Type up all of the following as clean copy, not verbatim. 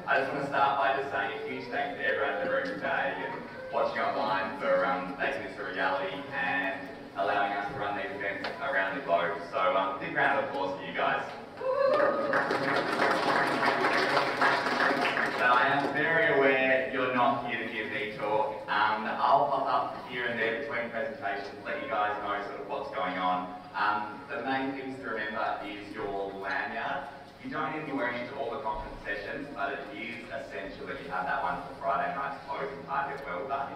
I just want to start by just saying a huge thanks to everyone in the room today and watching online for making this a reality and allowing us to run these events around the globe. So big round of applause for you guys. So I am very aware you're not here to hear me talk. I'll pop up here and there between presentations, let you guys know sort of what's going on. The main things to remember is your lanyard. You don't need to be wearing it to all the conference sessions, but it is essential that you have that one for Friday night's closing party as well. But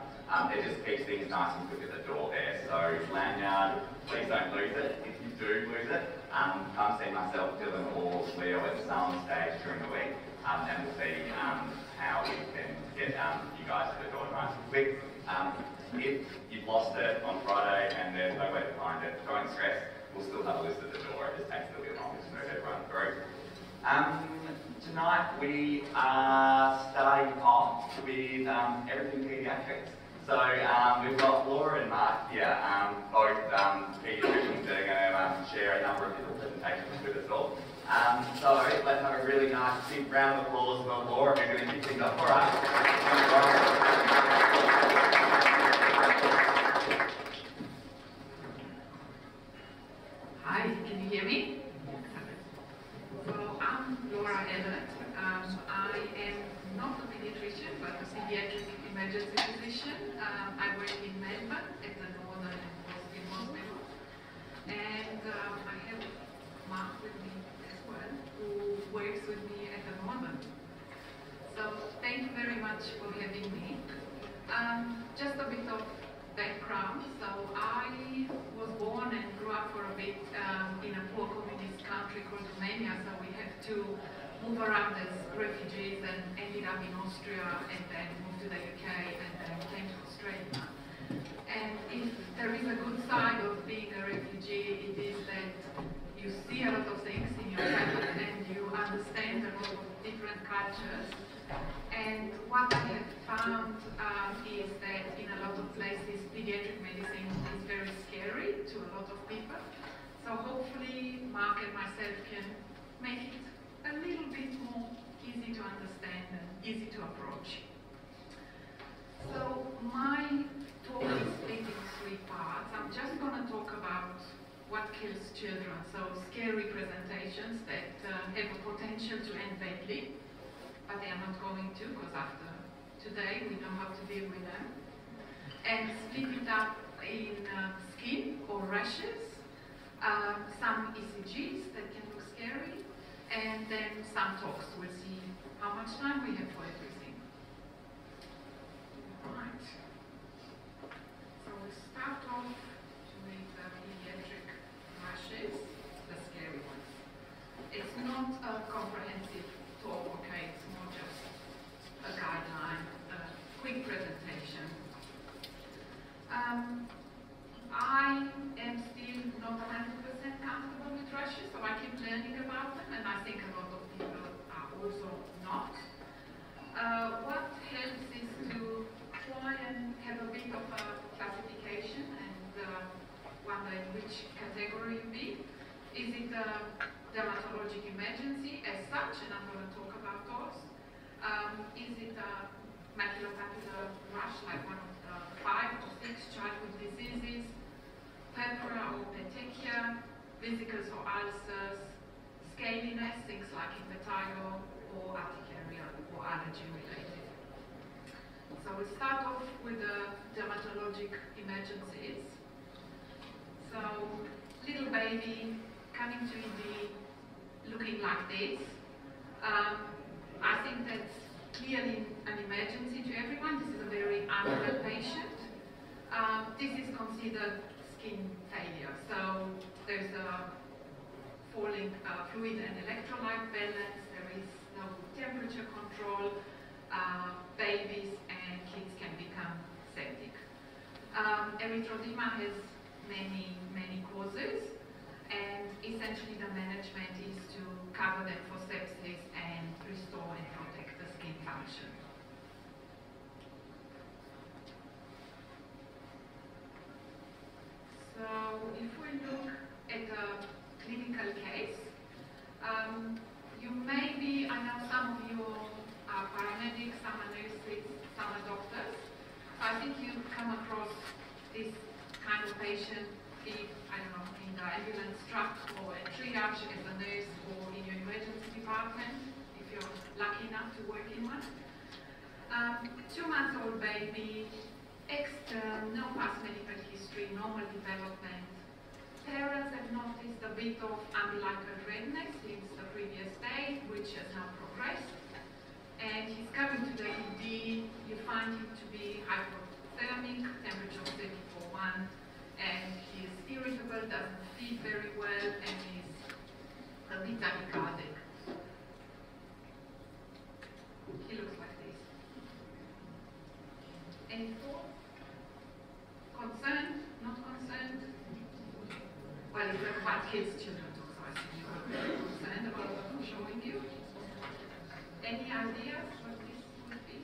it just keeps things nice and quick at the door there. So lanyard, please don't lose it. If you do lose it, come see myself, Dylan, or Leo at some stage during the week, and we'll see how we can get you guys to the door nice and quick. If you've lost it on Friday and there's no way to find it, don't stress. We'll still have a list at the door. It just takes a little bit longer to move everyone through. Tonight we are starting off with everything paediatrics. So we've got Laura and Mark here, both paediatricians that are going to share a number of different presentations with us all. So let's have a really nice big round of applause for Laura, who's going to kick things off for us. Hi, can you hear me? So I'm Laura Ehlert. I am not a pediatrician, but a pediatric emergency physician. I work in Melbourne at the Northern and Boston Hospital. And I have Mark with me as well, who works with me at the Northern. So thank you very much for having me. Just a bit of background. So I was born and grew up for a bit in a poor communist country called Romania, so we had to move around as refugees and ended up in Austria and then moved to the UK and then came to Australia. And if there is a good side of being a refugee, it is that you see a lot of things in your childhood and you understand a lot of different cultures. And what I have found is that in a lot of places, pediatric medicine is very scary to a lot of people. So hopefully Mark and myself can make it a little bit more easy to understand and easy to approach. So my talk is split in 3 parts. I'm just going to talk about what kills children, so scary presentations that have a potential to end badly. But they are not going to, because after today we know how to deal with them. And split it up in skin or rashes, some ECGs that can look scary, and then some talks. We'll see how much time we have for everything. Right. So we start off with the pediatric rashes, the scary ones. It's not a comprehensive talk, okay? It's more just a guideline, a quick presentation. I am still not 100% comfortable with rashes, so I keep learning about them, and I think a lot of people are also not. What helps is to try and have a bit of a classification and wonder in which category you be. Is it a dermatologic emergency as such, and I'm going to talk about those? Is it a maculopapular rash, like one of the 5 or 6 childhood diseases, purpura or petechia, vesicles or ulcers, scaliness, things like impetigo, or urticaria or allergy related? So we start off with the dermatologic emergencies. So little baby coming to ED looking like this. I think that's clearly an emergency to everyone. This is a very unwell patient. This is considered skin failure. So there's a falling fluid and electrolyte balance. There is no temperature control. Babies and kids can become septic. Erythroderma has many causes, and essentially the management is to cover them for sepsis and restore and protect the skin function. So if we look at a clinical case, you may be, I know some of you are I think you come across this kind of patient, I don't know, in the ambulance truck or a triage as a nurse or in your emergency department, if you're lucky enough to work in one. 2-month-old baby, extern, no past medical history, normal development. Parents have noticed a bit of umbilical redness since the previous day, which has now progressed. And he's coming to the ED, you find him to be hypothermic, temperature of 34.1, and he's irritable, doesn't feed very well, and he's a bit tachycardic. He looks like this. Any thoughts? Concerned? Not concerned? Well, if you're quite kids, children talk, so I assume you're very concerned about what I'm showing you. Any ideas what this would be?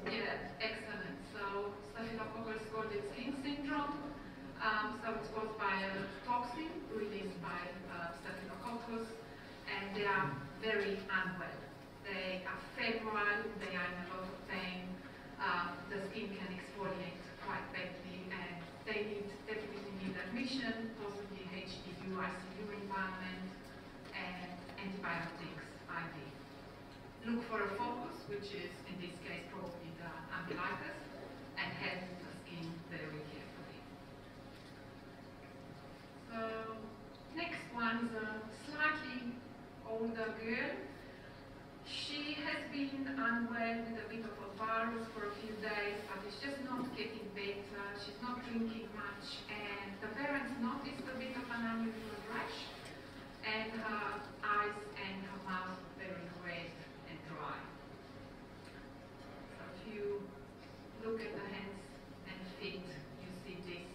Yeah, excellent. So Staphylococcus Corden skin syndrome. So it's caused by a toxin released by Staphylococcus, and they are very unwell. They are febrile, they are in a lot of pain. The skin can exfoliate quite badly, and they definitely need admission, possibly HDU, ICU environment, and antibiotics IV. Look for a focus, which is in this case probably the umbilicus, and handle the skin very carefully. So next one is a slightly older girl. She has been unwell with a bit of a virus for a few days, but it's just not getting better. She's not drinking much, and the parents noticed a bit of an unusual rash, and her eyes and her mouth very red and dry. So if you look at the hands and feet, you see these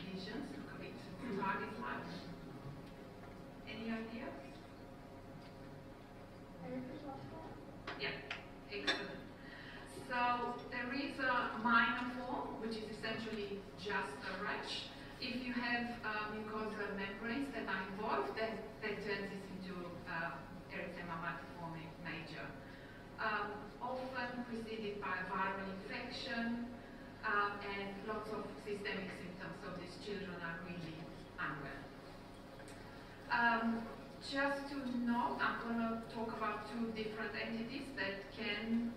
lesions, look a bit target-like. Any ideas? Yeah, excellent. So there is a minor form, which is essentially just a rash. If you have mucosal membranes that are involved, then that turns this into erythema multiforme major. Often preceded by viral infection and lots of systemic symptoms, so these children are really unwell. Just to note, I'm going to talk about 2 different entities that can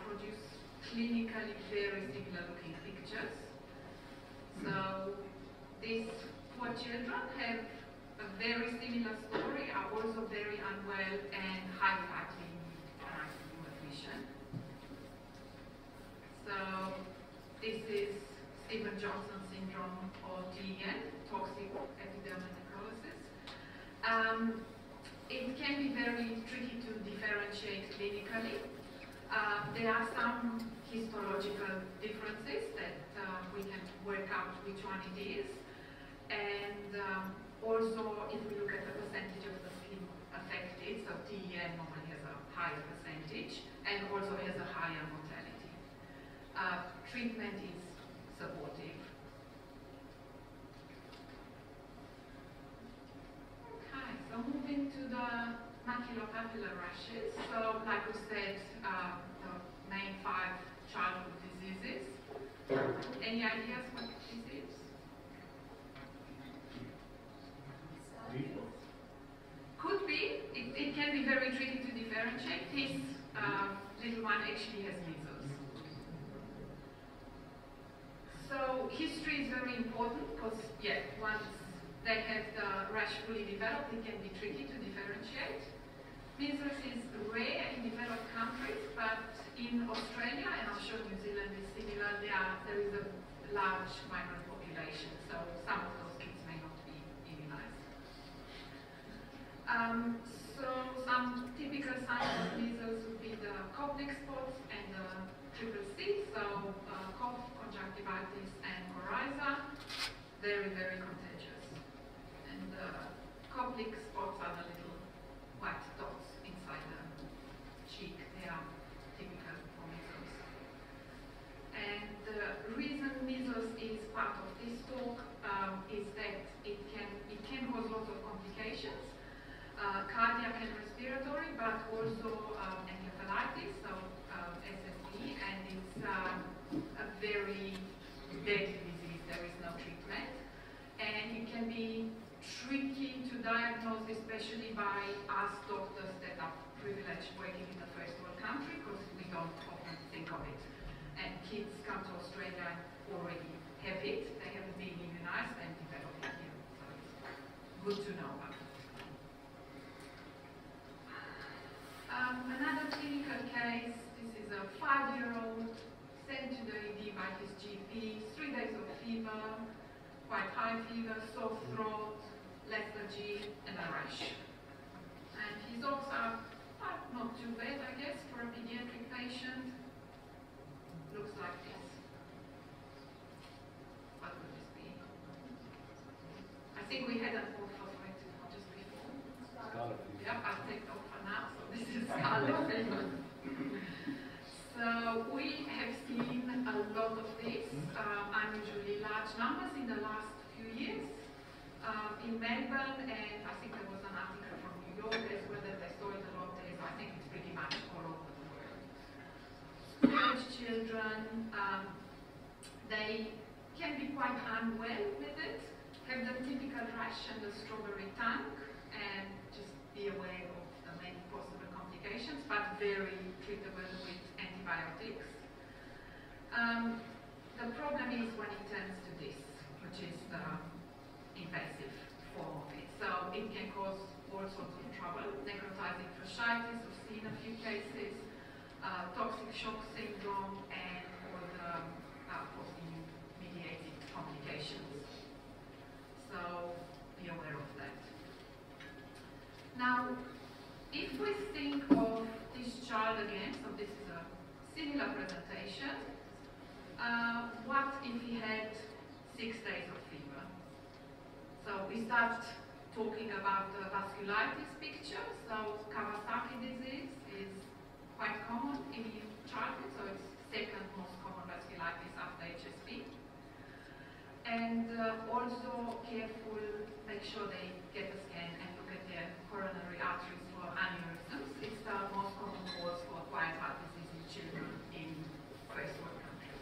produce clinically very similar looking pictures. So these 4 children have a very similar story, are also very unwell and highly likely in ICU admission. So this is Stevens-Johnson syndrome, or TEN, toxic epidermal necrosis. It can be very tricky to differentiate clinically. There are some histological differences that we can work out which one it is. And also, if we look at the percentage of the skin affected, so TEN normally has a higher percentage and also has a higher mortality. Treatment is supportive. So moving to the maculopapular rashes. So like we said, the main 5 childhood diseases. Any ideas what this is? Could be. It can be very tricky to differentiate. This little one actually has measles. So history is very important because, yeah, once they have the rash fully developed, it can be tricky to differentiate. Measles is rare in developed countries, but in Australia, and I'm sure New Zealand is similar, there is a large migrant population, so some of those kids may not be immunized. So some typical signs of measles would be the Koplik spots and the triple C, so cough, conjunctivitis, and coryza, very, very contagious. And the Koplik spots are the little white dots inside the cheek. They are typical for measles. And the reason measles is part of this talk is that it can cause lots of complications, cardiac and respiratory, but also encephalitis, so as diagnose, especially by us doctors that are privileged working in the first world country, because we don't often think of it. And kids come to Australia already have it, they haven't been immunized and develop it here. So it's good to know about it. Another clinical case, this is a 5-year-old sent to the ED by his GP, 3 days of fever, quite high fever, sore throat, lethargy, and a rash. And his odds are not too bad, I guess, for a pediatric patient. Looks like this. What would this be? I think we had an offer for it just before. Scarlet fever. Yep, I'll take the offer now, so this is scarlet fever. So we have seen a lot of this, unusually large numbers in the last few years. In Melbourne, and I think there was an article from New York as well that they saw it a lot there, so I think it's pretty much all over the world. School-age children, they can be quite unwell with it, have the typical rash and the strawberry tongue, and just be aware of the many possible complications, but very treatable with antibiotics. The problem is when it turns to this, which is the invasive form of it. So it can cause all sorts of trouble, necrotizing fasciitis, we've seen a few cases, toxic shock syndrome, and all the post-mediated complications. So be aware of that. Now, if we think of this child again, so this is a similar presentation, what if he had 6 days of fever? So we start talking about the vasculitis picture. So Kawasaki disease is quite common in childhood, so it's second most common vasculitis after HSP. And also careful, make sure they get a scan and look at their coronary arteries for aneurysms. It's the most common cause for acquired heart disease in children in first world countries.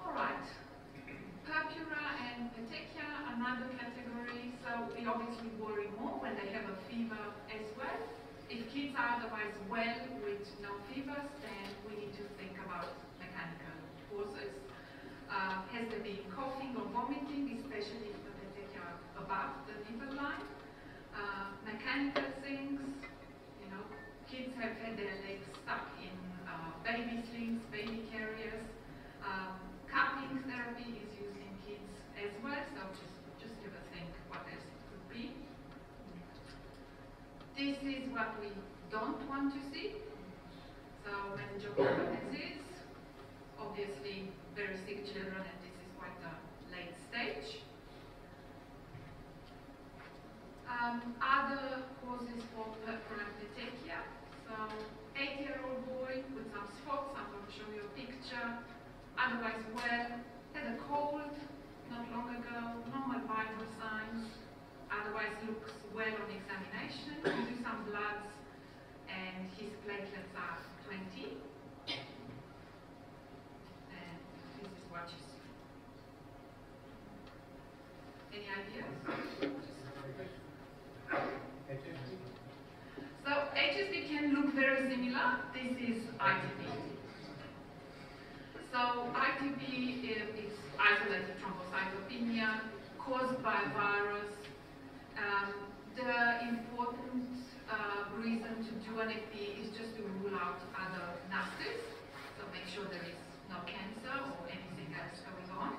All right. Purpura and petechia, another category. So we obviously worry more when they have a fever as well. If kids are otherwise well with no fevers, then we need to think about mechanical causes. Has there been coughing or vomiting, especially if the petechia are above the nipple line? Mechanical things, you know, kids have had their legs stuck in baby slings, baby carriers. Cupping therapy is used in kids as well, so just give a think what else it could be. This is what we don't want to see. So meningococcal disease, obviously very sick children, and this is quite a late stage. Other causes for purpura and petechia. So 8-year-old boy with some spots, I'm going to show you a picture. Otherwise well, had a cold not long ago, normal vital signs, otherwise looks well on examination. We do some bloods and his platelets are 20. And this is what you see. Any ideas? So HSP can look very similar. This is ITP. So ITP is isolated thrombocytopenia caused by virus. The important reason to do an FP is just to rule out other nasties. So make sure there is no cancer or anything else going on.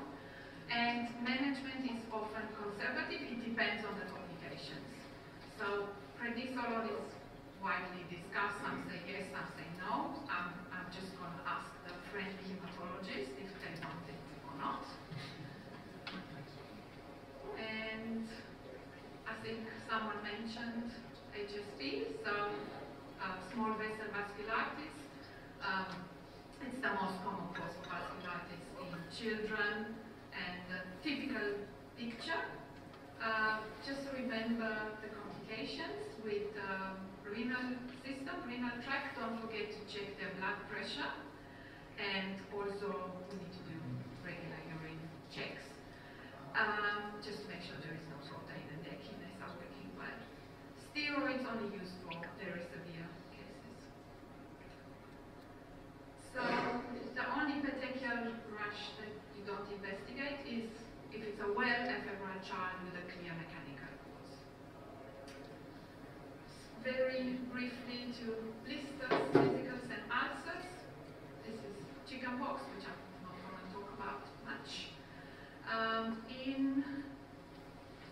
And management is often conservative. It depends on the complications. So prednisolone is widely discussed. Some say yes, some say no. I'm just going to ask the friendly hematologist if they want it or not. And I think someone mentioned HSP, so small vessel vasculitis. It's the most common cause of vasculitis in children, and the typical picture. Just remember the complications with renal system, renal tract. Don't forget to check their blood pressure, and also we need to do regular urine checks. it's only used for very severe cases. So the only particular rash that you don't investigate is if it's a well-febrile child with a clear mechanical cause. Very briefly to blisters, vesicles and ulcers. This is chickenpox, which I'm not going to talk about much. In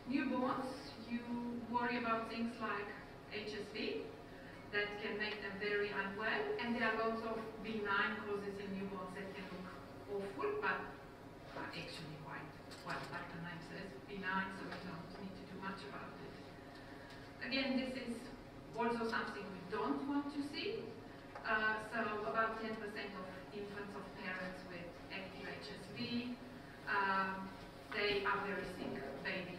newborns, you worry about things like HSV that can make them very unwell, and there are lots of benign causes in newborns that can look awful, but are actually quite, like the name says, benign, so we don't need to do much about it. Again, this is also something we don't want to see. So about 10% of infants of parents with active HSV, they are very sick babies.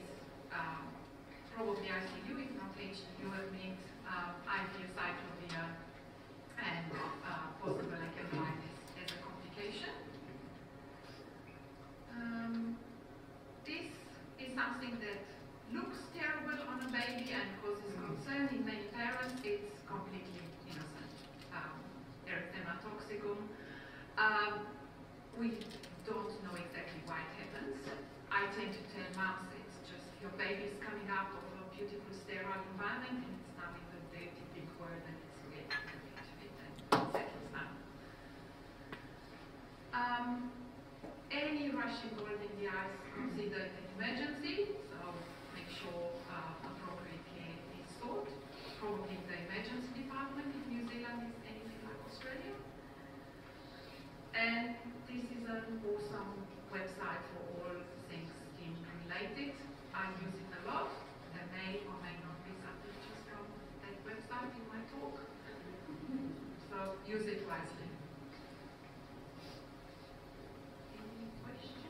Probably ICU, if not HDU, admit IV cyclovir and possible encephalitis as a complication. This is something that looks terrible on a baby and causes concern in many parents. It's completely innocent. Erythema toxicum. We don't know exactly why it happens. I tend to tell moms it's just your baby is coming out of a beautiful sterile environment and it's now in the dirty big world and it's getting into it and settles down. Any rush involving the eyes considered an emergency, so make sure appropriate care is sought. Probably the emergency department if New Zealand is anything like Australia. And this is an awesome website for all things skin related. I use it a lot. There may or may not be some pictures from that website in my talk. So use it wisely. Any questions?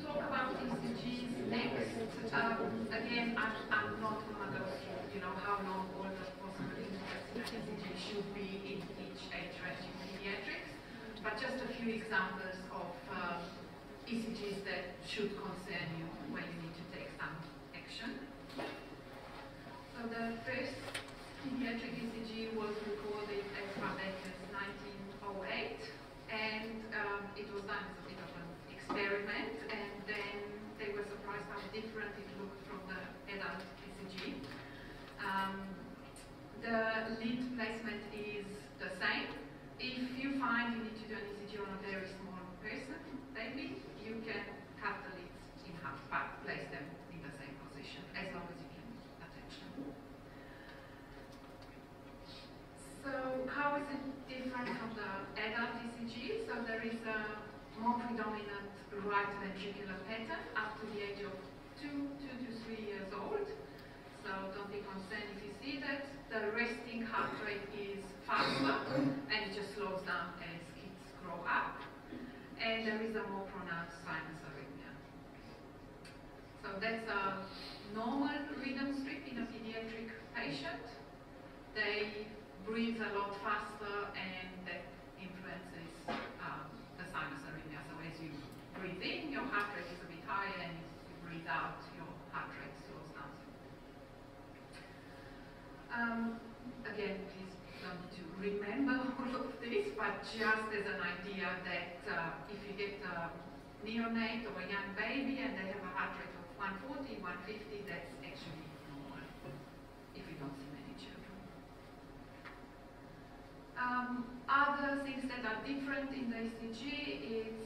All right, let's go to the next one. Again, I'm not going to go through, how long all the possible ECGs should be in each age range in pediatrics, but just a few examples of ECGs that should concern you when you need to take some action. So the first pediatric ECG was recorded as far back as 1908, and it was done as a bit of an experiment, and then they were surprised how different it looked from the adult ECG. The lead placement is the same. If you find you need to do an ECG on a very small person, baby, you can cut the leads in half, but place them in the same position, as long as you can attach them. So how is it different from the adult ECG? So there is a more predominant right ventricular pattern up to the age of 2 to 3 years old. So don't be concerned if you see that. The resting heart rate is faster and it just slows down as kids grow up. And there is a more pronounced sinus arrhythmia. So that's a normal rhythm strip in a pediatric patient. They breathe a lot faster and that influences the sinus arrhythmia. So as you breathe in, your heart rate is a bit higher, and as you breathe out, your heart rate slows down. Again, please don't need to remember all of this, but just as an idea that if you get a neonate or a young baby and they have a heart rate of 140, 150, that's actually normal if you don't see many children. Other things that are different in the ECG is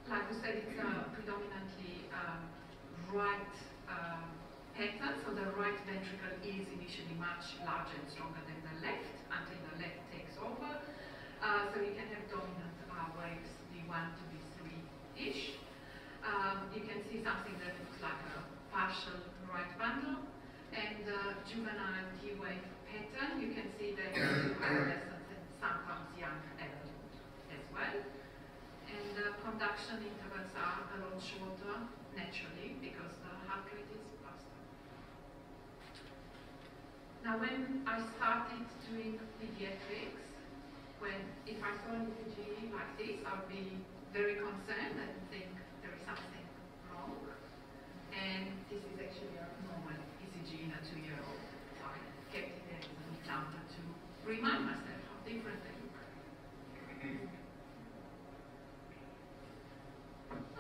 like we said, it's a predominantly right pattern, so the right ventricle is initially much larger and stronger than the left until the left takes over. So you can have dominant waves V1 to V3-ish. You can see something that looks like a partial right bundle, and the juvenile T wave pattern, you can see that adolescents and sometimes young adults as well. And the conduction intervals are a lot shorter naturally because the heart rate is faster. Now when I started doing pediatrics, if I saw an ECG like this, I would be very concerned and think there is something wrong. And this is actually a normal ECG in a 2-year-old. So I kept it there as an example to remind myself how different they look.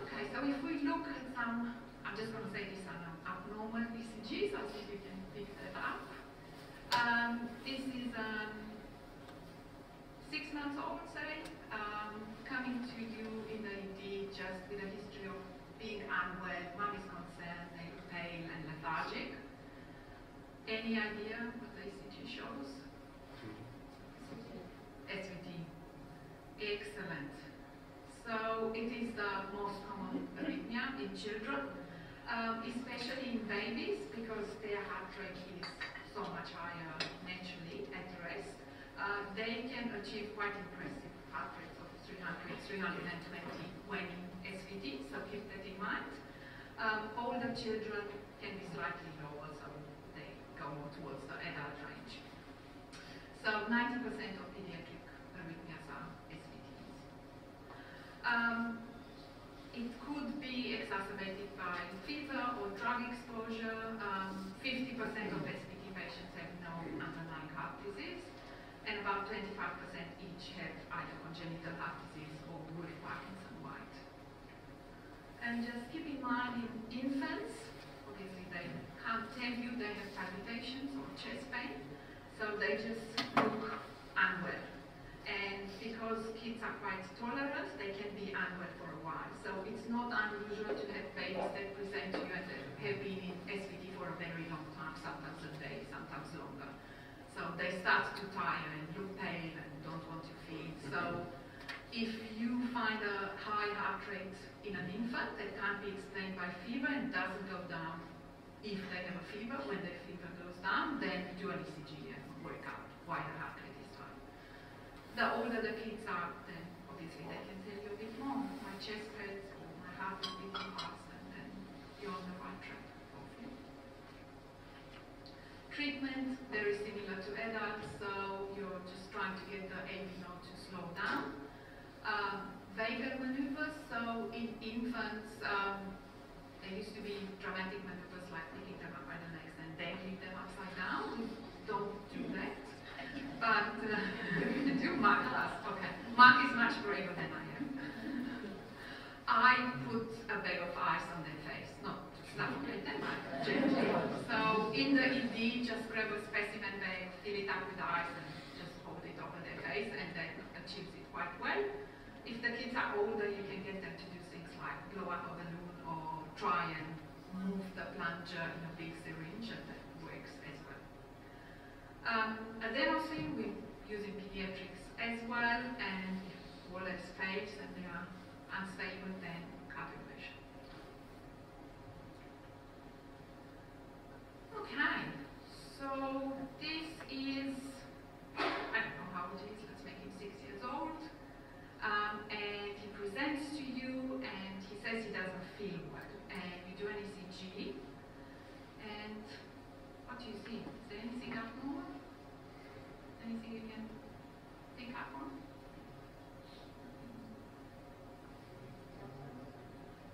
Okay, so if we look at some, I'm just going to say these are abnormal ECGs, I'll see if you can pick that up. This is 6 months old, say, coming to you in the ED just with a history of being unwell, mom is concerned, they look pale and lethargic. Any idea what the ECG shows? SVT. Excellent. So it is the most common arrhythmia in children, especially in babies because their heart rate is so much higher naturally at rest. They can achieve quite impressive heart rates of 300, 320 when in SVT, so keep that in mind. Older children can be slightly lower, so they go more towards the adult range. So 90% of pediatric arrhythmias are SVTs. It could be exacerbated by fever or drug exposure. 50% of SVT patients have no underlying heart disease, and about 25% each have either congenital heart disease or Wolff-Parkinson-White. And just keep in mind in infants, obviously they can't tell you they have palpitations or chest pain, so they just look unwell. And because kids are quite tolerant, they can be unwell for a while. So it's not unusual to have babies that present to you and that have been in SVT for a very long time, sometimes a day, sometimes longer. So they start to tire and look pale and don't want to feed. So if you find a high heart rate in an infant that can't be explained by fever and doesn't go down if they have a fever, when their fever goes down, then do an ECG and work out why the heart rate is high. The older the kids are, then obviously they can tell you a bit more. My chest rate or my heart is beating fast, and then you're on the right track, hopefully. Treatment, very similar to adults, so you're just trying to get the AV node to slow down. Vagal maneuvers, so in infants, there used to be dramatic maneuvers like picking them up by the legs and dangling them upside down. We don't do that. But do Mark last. Okay. Mark is much braver than I am. I put a bag of ice on their face, not to suffocate them, but gently. So in the ED, just grab a specimen bag, fill it up with ice, and just hold it over their face, and that achieves it quite well. If the kids are older, you can get them to do things like blow up a balloon or try and move the plunger in a big syringe, and that works as well. Adenosine, we're using pediatrics as well, and if all else fails and they are unstable, then cardioversion. Okay, so this is, I don't know how it is, let's make him 6 years old. And he presents to you and he says he doesn't feel well. And you do an ECG. And what do you see? Is there anything abnormal? Anything you can pick up on?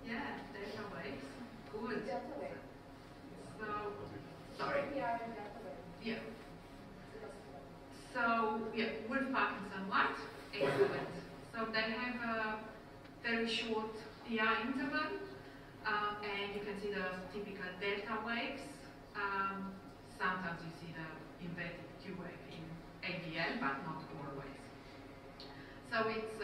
Yeah, delta waves. Good. Delta wave. So, sorry. Yeah, delta wave. Yeah. So, yeah, Wolff-Parkinson-White. Excellent. So they have a very short PI interval, and you can see the typical delta waves. Sometimes you see the inverted Q wave in AVL, but not always. So it's,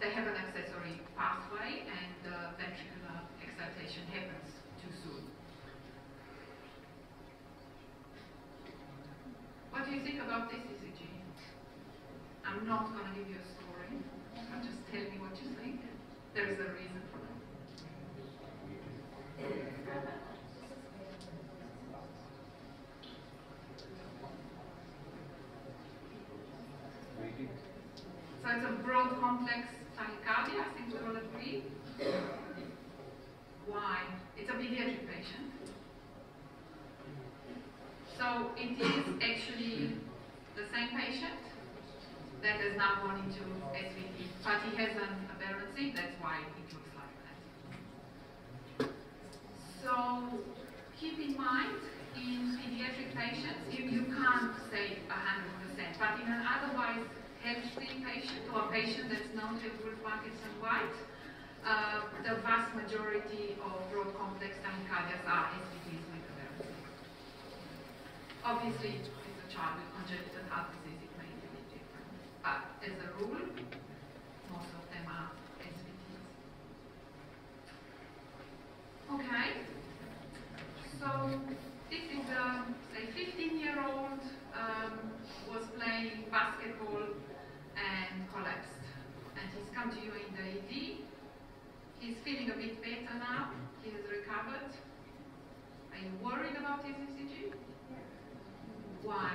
they have an accessory pathway and ventricular excitation happens too soon. What do you think about this ECG? I'm not going to give you a story, but just tell me what you think. There is a reason for that. So it's a broad complex tachycardia, I think we all agree. Why? It's a pediatric patient. So it is actually the same patient that has now gone into SVT, but he has an aberrancy, that's why it looks like that. So keep in mind, in pediatric patients, you can't say 100%, but in an otherwise healthy patient or a patient that's known to have Wolff Parkinson White, the vast majority of broad complex tachycardias are SVTs with aberrancy. Obviously, with a child with congenital heart disease, it may be a bit different. But as a rule, most of them are SVTs. Okay, so this is a 15-year-old was playing basketball and collapsed. And he's come to you in the ED. He's feeling a bit better now. He has recovered. Are you worried about his ECG? Why?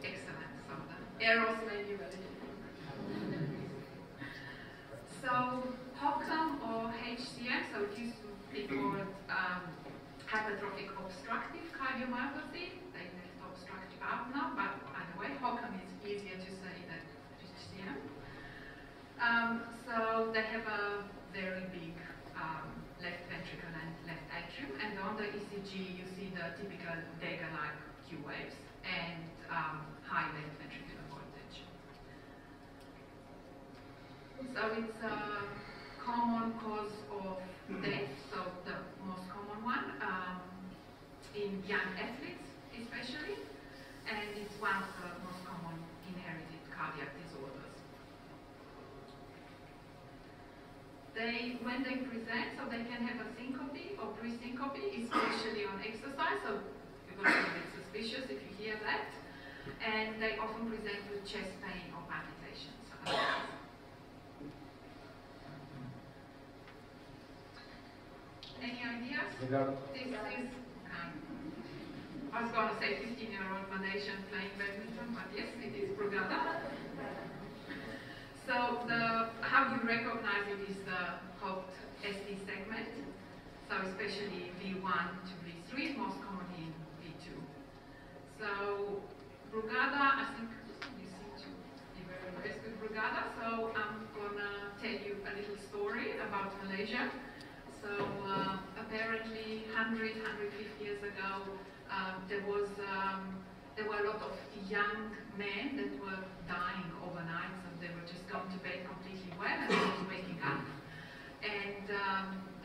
Excellent. So the arrows may be related. So HOCM or HCM, so it used to be called hypertrophic obstructive cardiomyopathy. They left obstructive out now, but either way, HOCM is easier to say than HCM. So they have a very big left ventricle and left atrium, and on the ECG you see the typical dagger-like Q waves and high left ventricular voltage. So it's a common cause of death, so the most common one in young athletes especially, and it's one of the most common inherited cardiac disorders. When they present, so they can have a syncope or pre-syncope, especially on exercise, so you're going to be a bit suspicious if you hear that. And they often present with chest pain or palpitations. Any ideas? This is, I was going to say 15-year-old Malaysian playing badminton, but yes, it is Brugada. So how you recognize it is the cont ST segment. So especially V1 to V3, most commonly in V2. So Brugada, I think you seem to be very impressed with Brugada. So I'm gonna tell you a little story about Malaysia. So apparently 100, 150 years ago, there were a lot of young men that were dying overnight, so they were just going to bed completely well and not waking up. And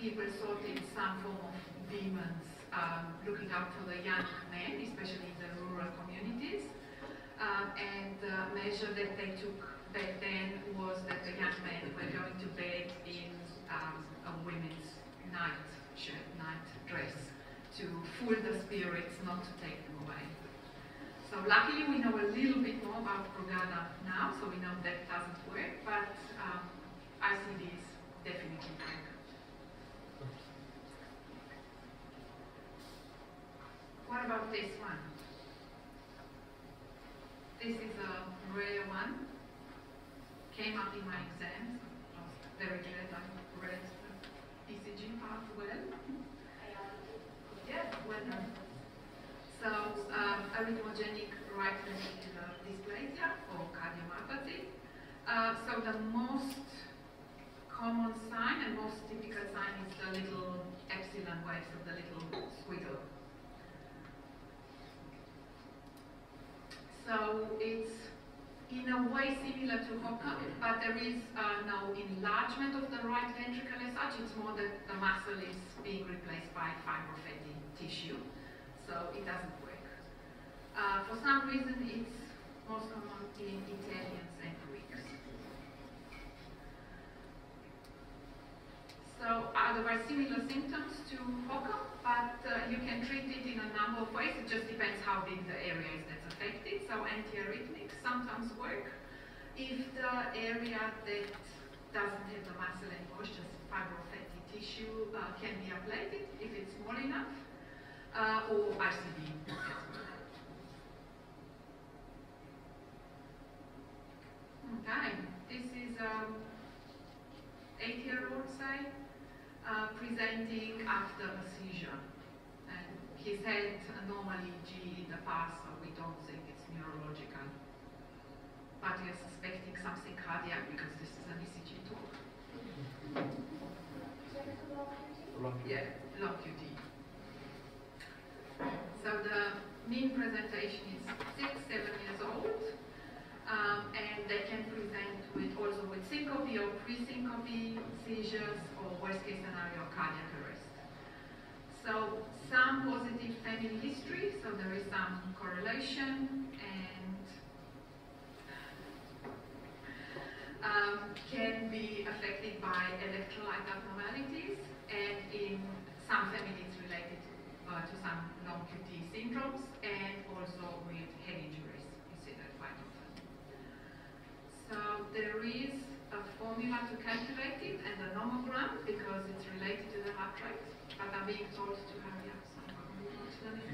people thought it's some form of demons looking out for the young men, especially in the rural communities. And the measure that they took back then was that the young men were going to bed in a women's night shirt, night dress, to fool the spirits, not to take them away. So luckily we know a little bit more about Brugada now, so we know that doesn't work, but ICDs definitely work. What about this one? This is a rare one. Came up in my exams. I was very glad I read the ECG part well. Yeah, well done. So, arrhythmogenic right ventricular dysplasia or cardiomyopathy. So the most common sign and most typical sign is the little epsilon waves of the little squiggle. So it's in a way similar to HOCM, but there is no enlargement of the right ventricle as such. It's more that the muscle is being replaced by fibrofatty tissue. So it doesn't work. For some reason, it's most common in Italians and Greeks. So there are similar symptoms to HOCM, but you can treat it in a number of ways. It just depends how big the area is that's affected. So antiarrhythmics sometimes work. If the area that doesn't have the muscle anymore, it's just fibrofatty tissue, can be ablated if it's small enough, or RCD as well. Okay, this is 8-year-old, say, presenting after a seizure. And he's had a normal EEG in the past, so we don't think it's neurological. But we are suspecting something cardiac because this is an ECG talk. Yeah, long QT. So the mean presentation is 6-7 years old, and they can present also with syncope or pre-syncope seizures, or worst case scenario, cardiac arrest. So some positive family history, so there is some correlation, and can be affected by electrolyte abnormalities, and in some families related to some long QT syndromes, and also with head injuries. You see that quite often. So there is a formula to calculate it and a nomogram because it's related to the heart rate, but I'm being told to hurry up, so I'm going to move on to the next.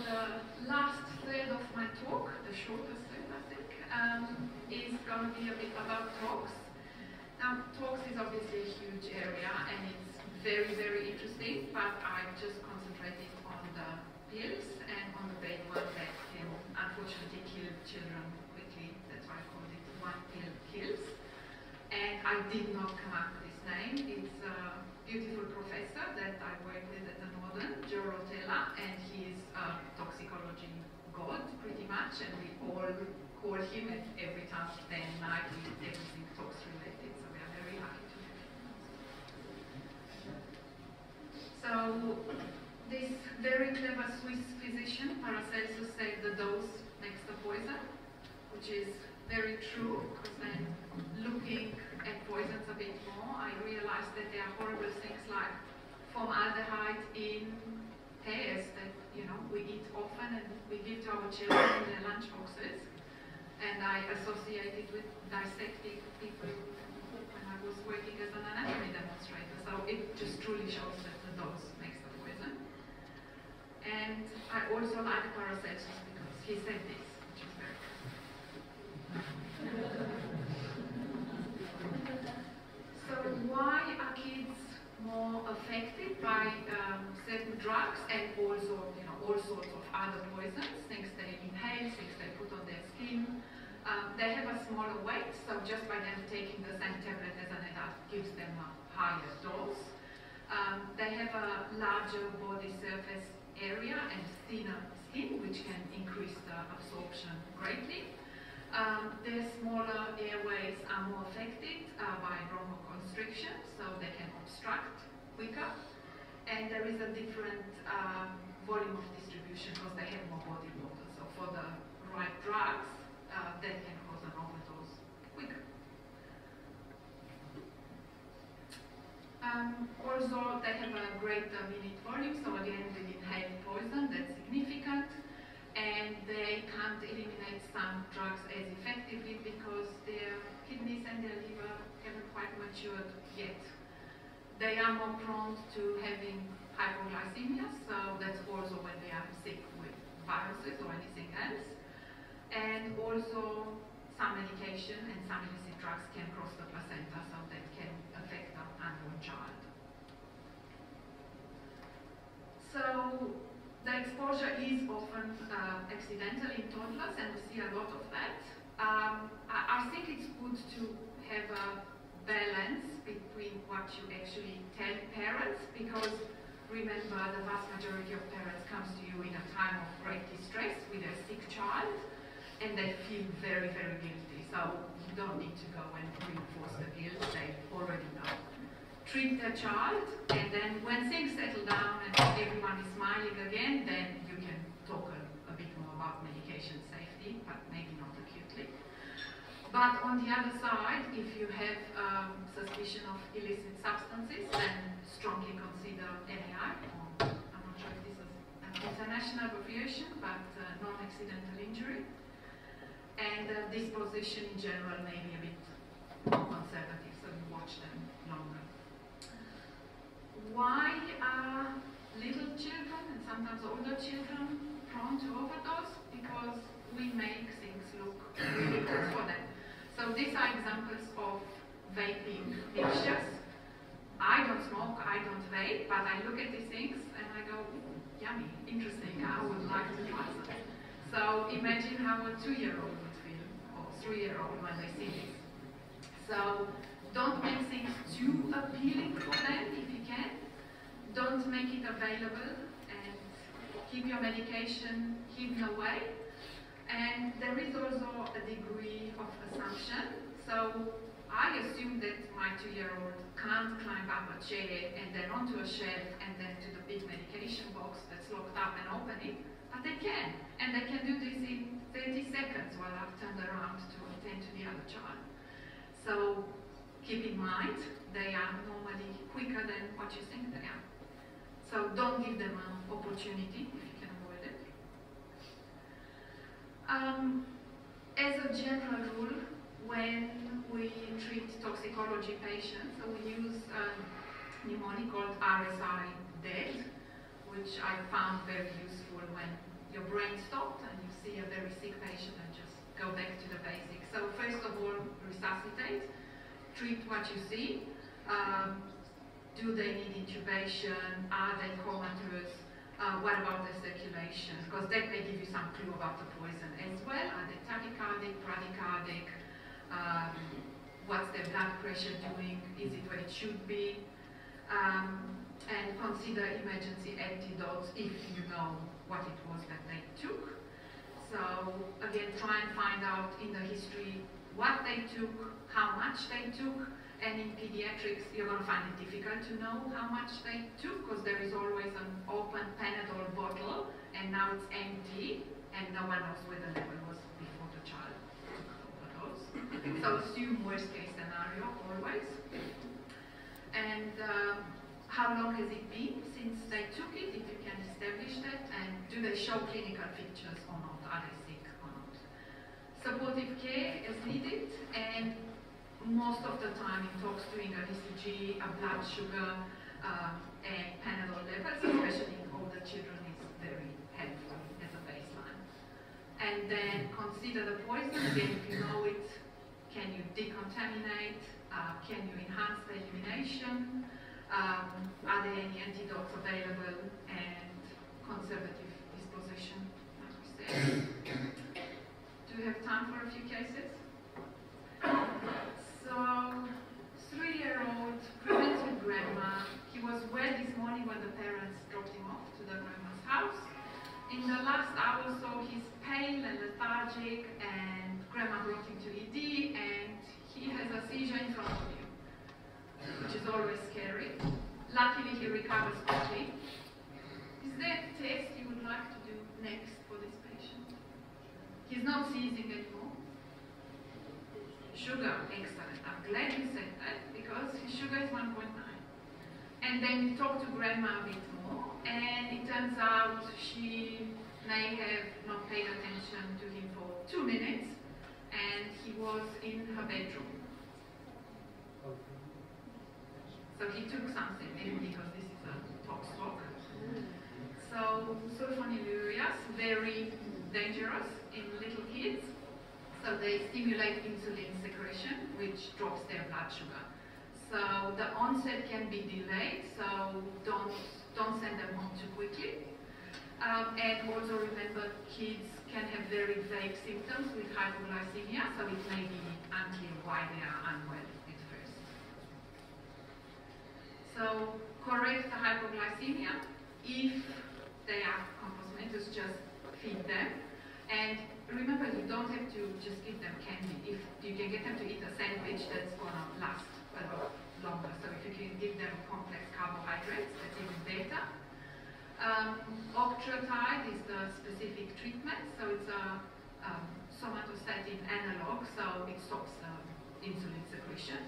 The last third of my talk, the shortest third I think, is going to be a bit about talks. Now, talks is obviously a huge area and it's very, very interesting, but I just concentrated on the pills and on the bad one that can unfortunately kill children quickly. That's why I called it One Pill Kills. And I did not come up with this name. It's a beautiful professor that I work with at the Northern, Joe Rotella, and he's a toxicology god, pretty much, and we all call him at every time day and night with everything tox related, so we are very lucky to have him. So this very clever Swiss physician, Paracelsus, said the dose makes the poison, which is very true, because then looking at poisons a bit more, I realized that there are horrible things like formaldehyde in pears that, you know, we eat often and we give to our children in their lunch boxes. And I associated with dissecting people when I was working as an anatomy demonstrator. So it just truly shows that the dose makes the poison. And I also like Paracelsus because he said this, which is very cool. So why are kids more affected by certain drugs and also, you know, all sorts of other poisons, things they inhale, things they put on their skin? They have a smaller weight, so just by them taking the same tablet as an adult gives them a higher dose. They have a larger body surface area and thinner skin, which can increase the absorption greatly. Their smaller airways are more affected by bronchoconstriction, so they can obstruct quicker. And there is a different volume of distribution because they have more body water. So for the right drugs, that can cause an overdose quicker. Also, they have a greater minute volume, so again, with inhaled poison, that's significant. And they can't eliminate some drugs as effectively because their kidneys and their liver haven't quite matured yet. They are more prone to having hypoglycemia, so that's also when they are sick with viruses or anything else. And also some medication and some illicit drugs can cross the placenta, so that can affect an unborn child. So the exposure is often accidental in toddlers, and we see a lot of that. I think it's good to have a balance between what you actually tell parents, because remember, the vast majority of parents comes to you in a time of great distress with a sick child, and they feel very, very guilty. So you don't need to go and reinforce the guilt, they already know. Treat the child, and then when things settle down and everyone is smiling again, then you can talk a bit more about medication safety, but maybe not acutely. But on the other side, if you have suspicion of illicit substances, then strongly consider NAI, or I'm not sure if this is an international abbreviation, but non-accidental injury. And disposition in general may be a bit more conservative, so you watch them longer. Why are little children and sometimes older children prone to overdose? Because we make things look really good for them. So these are examples of vaping mixtures. I don't smoke, I don't vape, but I look at these things and I go, yummy, interesting, I would like to try some. So imagine how a 2-year-old would feel, or 3-year-old when they see this. So don't make things too appealing for them if you can. Don't make it available, and keep your medication hidden away. And there is also a degree of assumption. So I assume that my 2-year-old can't climb up a chair and then onto a shelf and then to the big medication box that's locked up and open it, but they can. And they can do this in 30 seconds while I've turned around to attend to the other child. So keep in mind, they are normally quicker than what you think they are. So don't give them an opportunity if you can avoid it. As a general rule, when we treat toxicology patients, so we use a mnemonic called RSI-DEAD, which I found very useful when your brain stopped and you see a very sick patient and just go back to the basics. So first of all, resuscitate, treat what you see. Do they need intubation? Are they comatose? What about their circulation? Because that may give you some clue about the poison as well. Are they tachycardic, bradycardic? What's their blood pressure doing? Is it where it should be? And consider emergency antidotes if you know what it was that they took. So again, try and find out in the history what they took, how much they took. And in pediatrics, you're going to find it difficult to know how much they took because there is always an open Panadol bottle and now it's empty and no one knows where the level was before the child took the overdose. So assume worst case scenario always. And how long has it been since they took it, if you can establish that, and do they show clinical features or not, are they sick or not. Supportive care as needed, and most of the time it talks doing an ECG, a blood sugar, and Panadol levels, especially in older children, is very helpful as a baseline. And then consider the poison. Again, if you know it, can you decontaminate? Can you enhance the elimination? Are there any antidotes available? And conservative disposition, like we said. Do we have time for a few cases? So, 3-year-old presents with grandma. He was well this morning when the parents dropped him off to the grandma's house. In the last hour or so, he's pale and lethargic, and grandma brought him to ED, and he has a seizure in front of you, which is always scary. Luckily, he recovers quickly. Is there a test you would like to do next for this patient? He's not seizing anymore. Sugar, excellent. I'm glad you said that because his sugar is 1.9. And then you talk to grandma a bit more, and it turns out she may have not paid attention to him for 2 minutes, and he was in her bedroom. So he took something, maybe because this is a tox talk. So sulfonylureas, very dangerous in little kids. So they stimulate insulin secretion, which drops their blood sugar. So the onset can be delayed, so don't send them home too quickly. And also remember, kids can have very vague symptoms with hypoglycemia, so it may be unclear why they are unwell at first. So correct the hypoglycemia. If they are compos mentis, just feed them. And remember, you don't have to just give them candy. If you can get them to eat a sandwich, that's going to last a lot longer. So if you can give them complex carbohydrates, that's even better. Octreotide is the specific treatment, so it's a somatostatin analog, so it stops insulin secretion.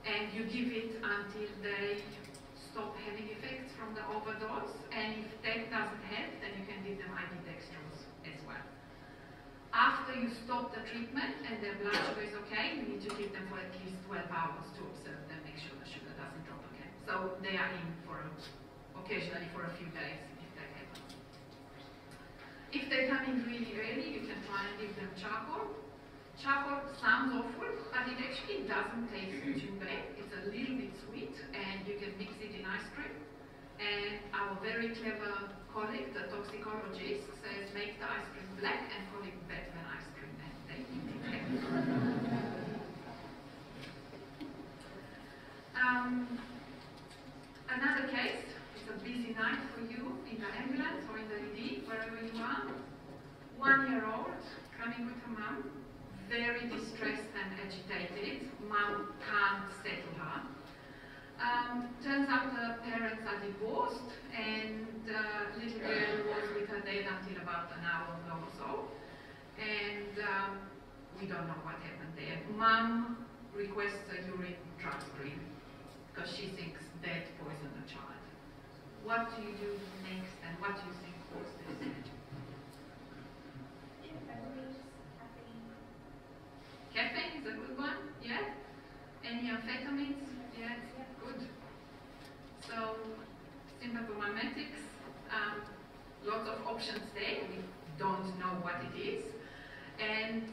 And you give it until they stop having effects from the overdose, and if that doesn't help, then you can give them IV dextrose as well. After you stop the treatment and their blood sugar is okay, you need to keep them for at least 12 hours to observe them, make sure the sugar doesn't drop again. So they are in for occasionally for a few days if that happens. If they come in really early, you can try and give them charcoal. Charcoal sounds awful, but it actually doesn't taste too bad. It's a little bit sweet, and you can mix it in ice cream. And our very clever colleague, the toxicologist, says make the ice cream black and call it Batman ice cream, and they eat it. Another case, it's a busy night for you in the ambulance or in the ED, wherever you are. 1-year-old coming with her mum, very distressed and agitated. Mum can't settle her. Turns out the parents are divorced, and little girl was with her dad until about an hour ago or so. And we don't know what happened there. Mum requests a urine drug screen because she thinks dad poisoned the child. What do you do next, and what do you think caused this? Caffeine is a good one, yeah? Any amphetamines? Yeah, good. So, sympathomimetics, lots of options there. We don't know what it is. And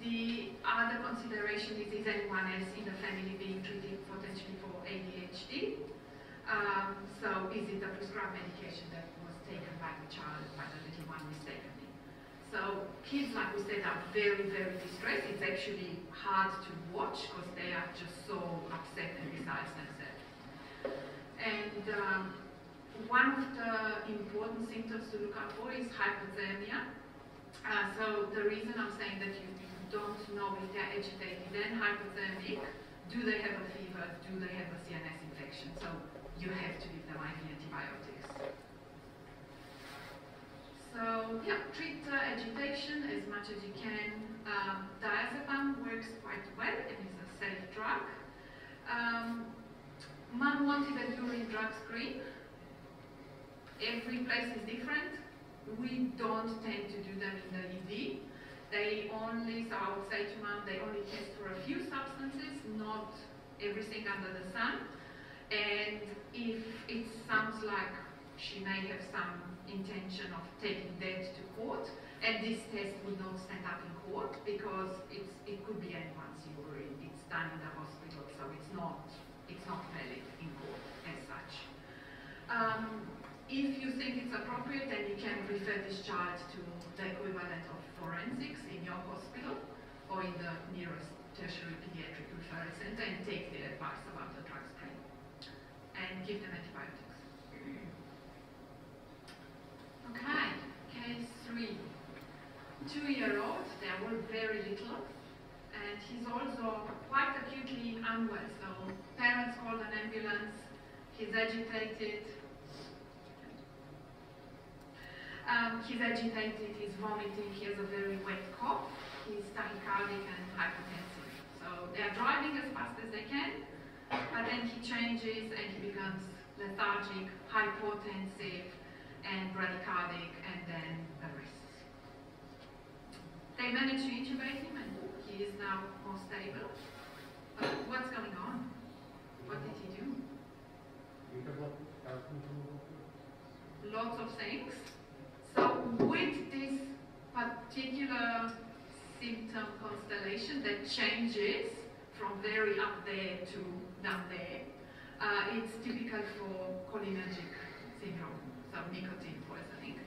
the other consideration is anyone else in the family being treated potentially for ADHD? So, is it a prescribed medication that was taken by the child, by the little one mistakenly? So kids, like we said, are very, very distressed. It's actually hard to watch because they are just so upset and beside themselves. And one of the important symptoms to look out for is hypothermia. So the reason I'm saying that you don't know if they're agitated and hypothermic, do they have a fever, do they have a CNS infection? So you have to give them IV antibiotics. So yeah, treat agitation as much as you can. Diazepam works quite well and is a safe drug. Mum wanted a urine drug screen. Every place is different. We don't tend to do them in the ED. They only, so I would say to mum, they only test for a few substances, not everything under the sun. And if it sounds like she may have some intention of taking that to court, and this test would not stand up in court because it could be anyone's urine. It's done in the hospital, so it's not valid in court as such. If you think it's appropriate, then you can refer this child to the equivalent of forensics in your hospital or in the nearest tertiary pediatric referral center and take their advice about the drug screen and give them antibiotics. Okay, case 3. 2-year-old, they are all very little, and he's also quite acutely unwell. So parents called an ambulance, he's agitated. He's vomiting, he has a very wet cough, he's tachycardic and hypertensive. So they are driving as fast as they can, but then he changes and he becomes lethargic, hypotensive, and bradycardic, and then arrests. They managed to intubate him and he is now more stable. But what's going on? What did he do? Lots of things. So with this particular symptom constellation that changes from very up there to down there, it's typical for cholinergic syndrome, so nicotine poisoning.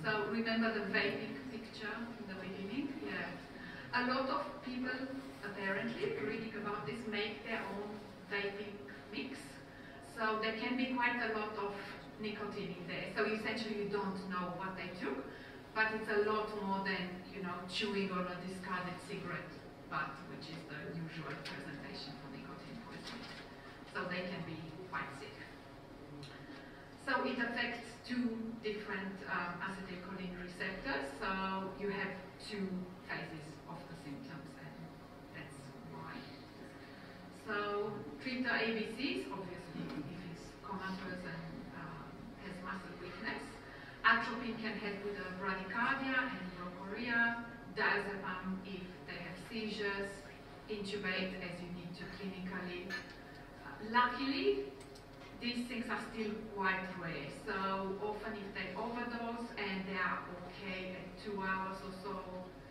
So remember the vaping picture in the beginning? Yeah. A lot of people, apparently, reading about this, make their own vaping mix. So there can be quite a lot of nicotine in there. So essentially you don't know what they took, but it's a lot more than you know, chewing on a discarded cigarette butt, which is the usual presentation for nicotine poisoning. So they can be quite sick. So it affects two different acetylcholine receptors. So you have two phases of the symptoms, and that's why. So treat the ABCs, obviously, if it's comatose and has muscle weakness. Atropine can help with the bradycardia and bronchoria. Diazepam if they have seizures. Intubate as you need to clinically. Luckily, these things are still quite rare. So often if they overdose and they are okay at 2 hours or so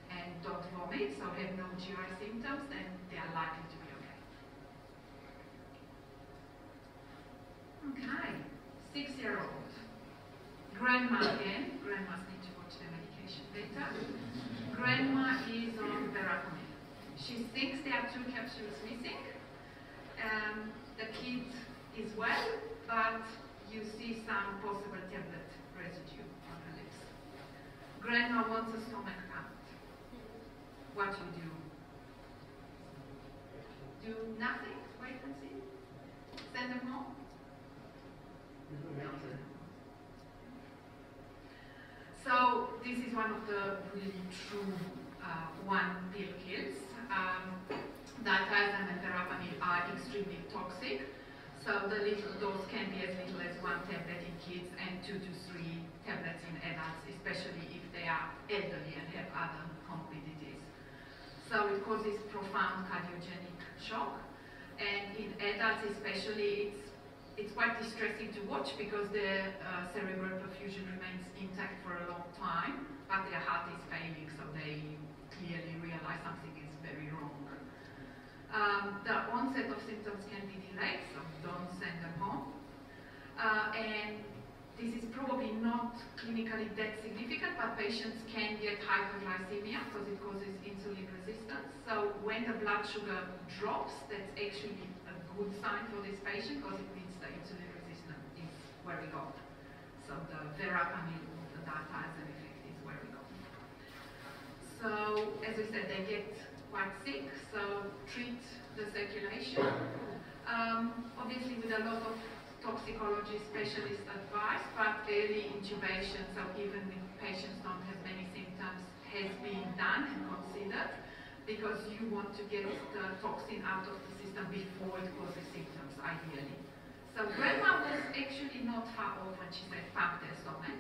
and don't vomit, so have no GI symptoms, then they are likely to be okay. Okay, 6-year-old. Grandma again. Grandmas need to watch their medication better. Grandma is on verapamil. She thinks there are 2 capsules missing. The kid is well, but you see some possible tablet residue on her lips. Grandma wants a stomach pump. What would you do? Do nothing? Wait and see? Send them home? So this is one of the really true one pill kills. Diazepam and verapamil are extremely toxic. So the little dose can be as little as 1 tablet in kids and 2 to 3 tablets in adults, especially if they are elderly and have other comorbidities. So it causes profound cardiogenic shock, and in adults especially it's quite distressing to watch because their cerebral perfusion remains intact for a long time, but their heart is failing, so they clearly realize something is very wrong. The onset of symptoms can be delayed, so don't send them home. And this is probably not clinically that significant, but patients can get hypoglycemia because it causes insulin resistance. So when the blood sugar drops, that's actually a good sign for this patient because it means the insulin resistance is where we go. So the verapamil, the diazepam effect is where we go. So as we said, they get quite sick, so treat the circulation. Obviously with a lot of toxicology specialist advice, but early intubation, so even if patients don't have many symptoms, has been done and considered because you want to get the toxin out of the system before it causes symptoms, ideally. So grandma was actually not far off when she said pump their stomach.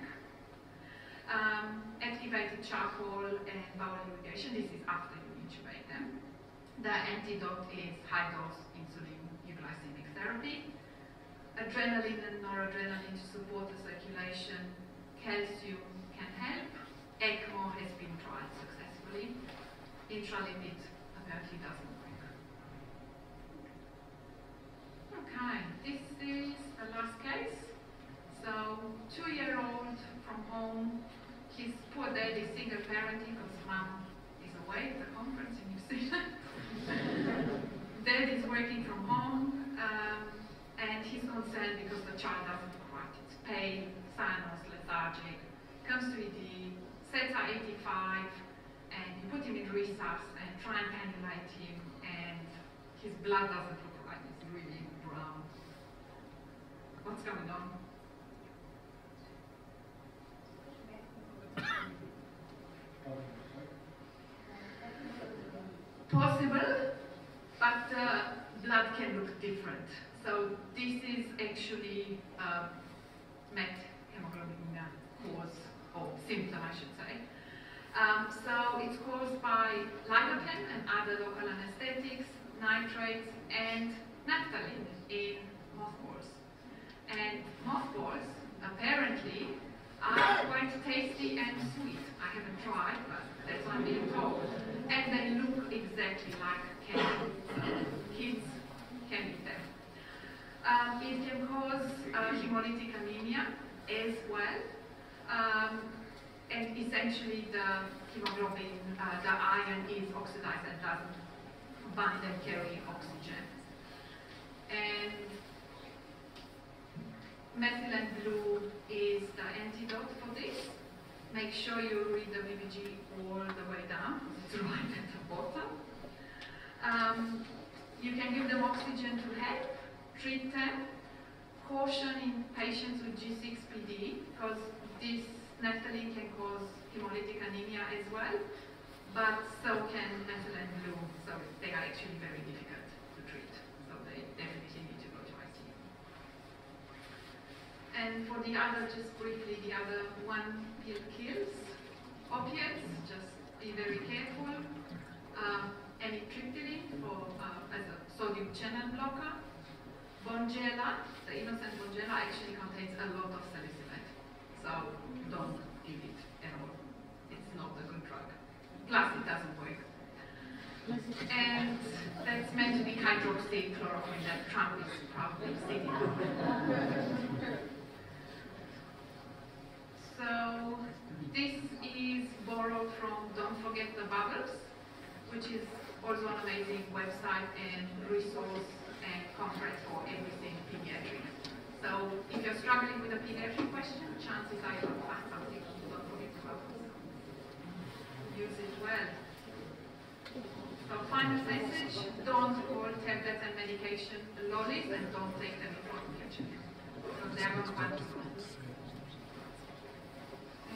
Activated charcoal and bowel irrigation, this is after you intubate them. The antidote is high-dose insulin euglycemic therapy. Adrenaline and noradrenaline to support the circulation. Calcium can help. ECMO has been tried successfully. Intralipid apparently doesn't work. Okay, this is the last case. So, 2-year-old from home. His poor dad is single parenting because mom is away at the conference in New Zealand. Dad is working from home, and he's concerned because the child doesn't look right. It's pale, cyanous, lethargic, comes to ED, sets are 85, and you put him in resus and try and cannulate him, and his blood doesn't look right. It's really brown. What's going on? Possible, but blood can look different. So this is actually met hemoglobin cause, or symptom I should say. So it's caused by lidocaine and other local anesthetics, nitrates and naphthalene in mothballs. And mothballs apparently are quite tasty and sweet. I haven't tried, but that's what I'm being told. And they look exactly like candy. Kids can eat them. It can cause hemolytic anemia as well. And essentially the hemoglobin, the iron is oxidized and doesn't bind and carry oxygen. And methylene blue is the antidote for this. make sure you read the VBG all the way down, it's right at the bottom. You can give them oxygen to help, treat them. Caution in patients with G6PD, because this naphthalene can cause hemolytic anemia as well, but so can methylene blue, so they are actually very difficult to treat, so they definitely need to go to ICU. And for the other, just briefly, the other one pill kills opiates, just be very careful. Amitriptyline as a sodium channel blocker. Bonjela, the innocent Bonjela actually contains a lot of salicylate, so don't give it at all. It's not a good drug. Plus, it doesn't work. And that's meant to be hydroxychloroquine that Trump is probably sitting on. So this is borrowed from Don't Forget the Bubbles, which is also an amazing website and resource and conference for everything pediatric. So if you're struggling with a pediatric question, chances are you'll find something to Don't Forget the Bubbles. Use it well. So final message, don't call tablets and medication lollies and don't take them in front of your children, because they are not going to school.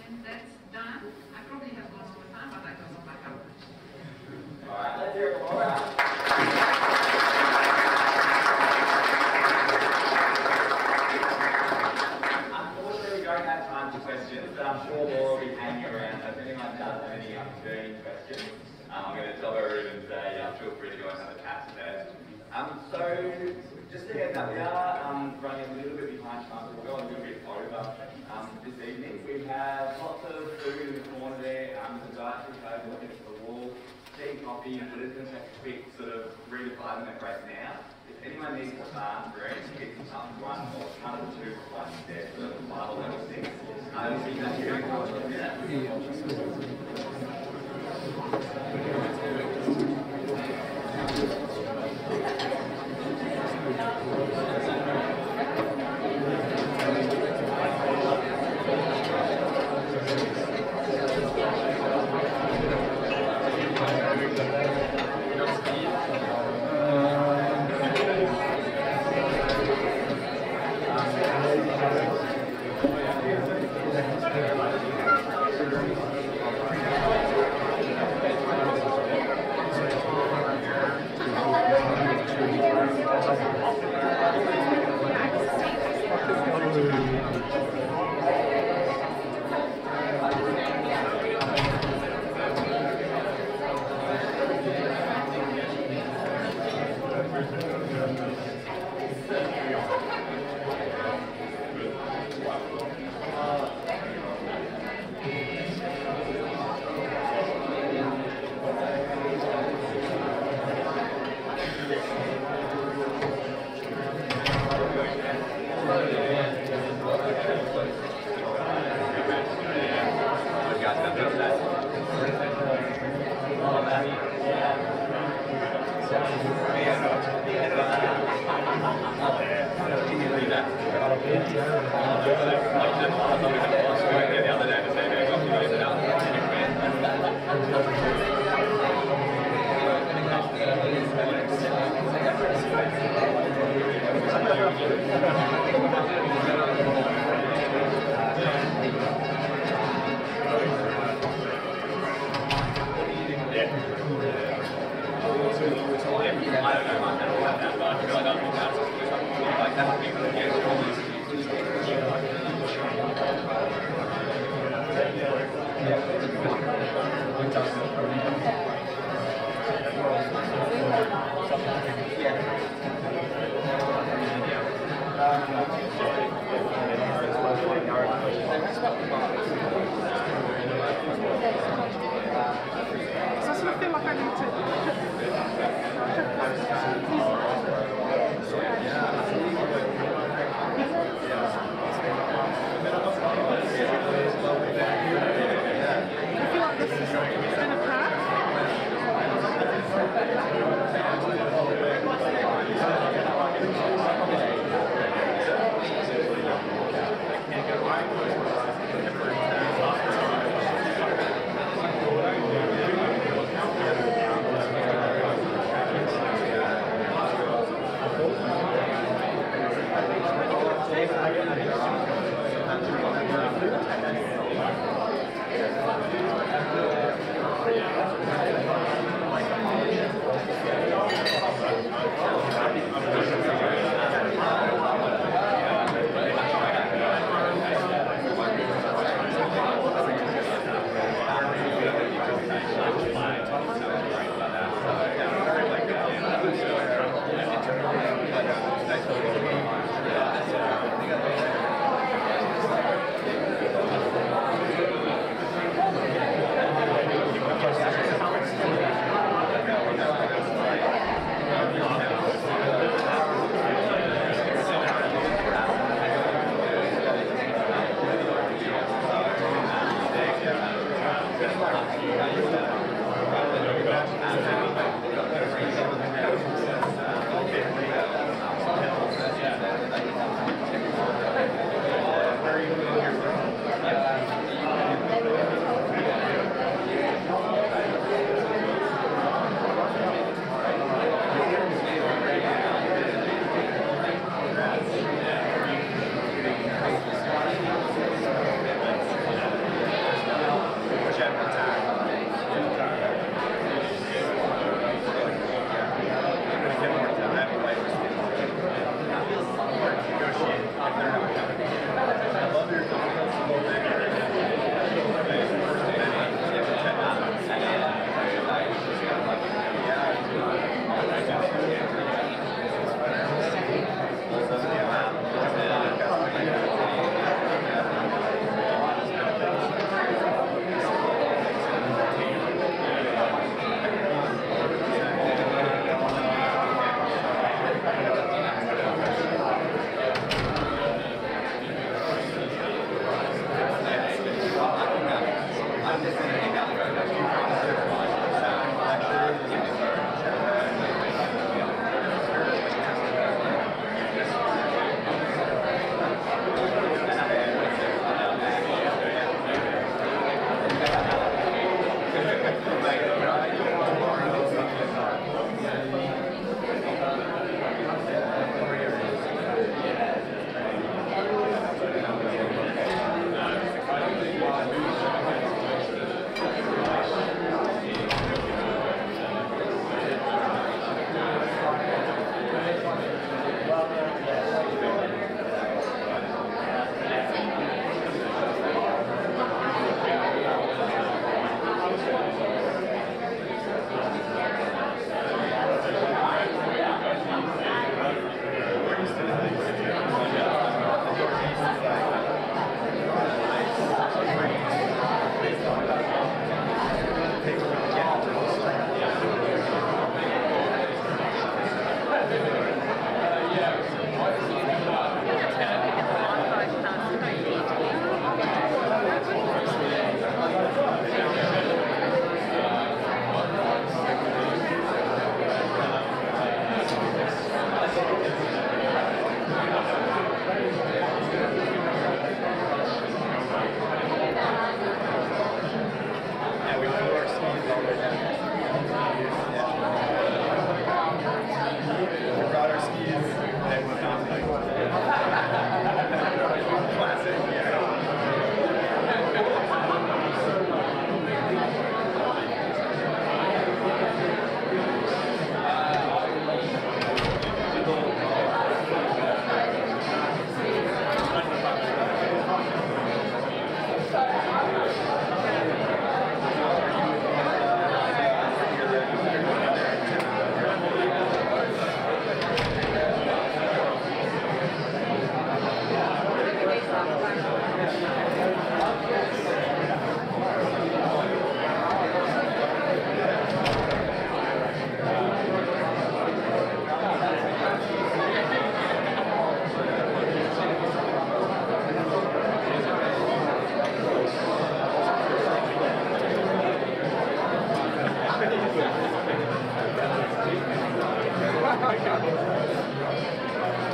And that's done. I probably have gone over time, but I don't know my coverage. All right, let's hear it for Laura. Unfortunately, we don't have time for questions, but I'm sure Laura will be hanging around. So if anyone does have any burning questions, I'm going to tell her and say, feel free to go and have a chat with her. So, just to get that, we are running a little bit behind time, so we'll go a little bit over this evening. We have lots of food in the corner there, the dietary table against the wall, tea, coffee, and we're just going to take a quick sort of 3 to 5 minute break now. If anyone needs a bathroom, you get some one or one of the 2 ones there for the 5 or level 6. I'll see that here in a minute.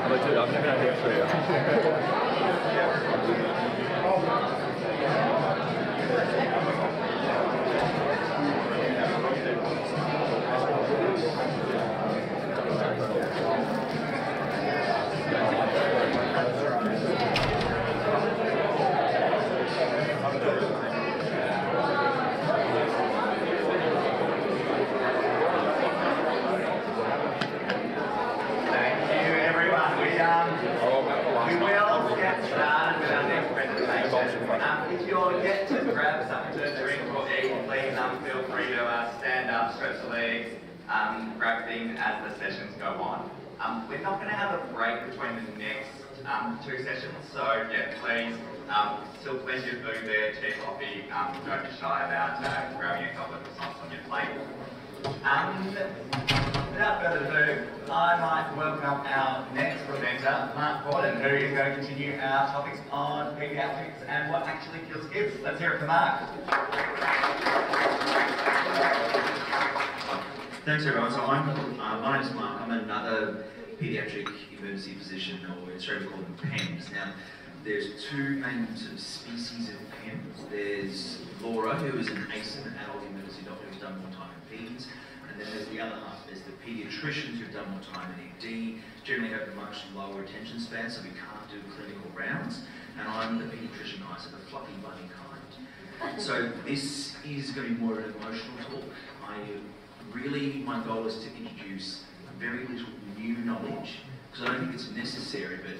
Aber du, da haben wir ja nicht früher. stretch the legs, grab things as the sessions go on. We're not going to have a break between the next 2 sessions, so yeah, please, still plenty of food there, tea, coffee, don't be shy about grabbing a couple of croissants on your plate. Without further ado, I'd like to welcome our next presenter, Mark Corden, who is going to continue our topics on paediatrics and what actually kills kids. Let's hear it for Mark. Thanks everyone. So my name's Mark. I'm another paediatric emergency physician, or in Australia we call them PEMs. Now, there's 2 main sort of species of PEMs. There's Laura, who is an ASIN, an adult emergency doctor who's done more time in peds, and then there's the other half. There's the paediatricians who've done more time in ED, generally have a much lower attention span, so we can't do clinical rounds. And I'm the paediatrician guy, so the fluffy bunny kind. So this is going to be more an emotional talk. My goal is to introduce very little new knowledge, because I don't think it's necessary, but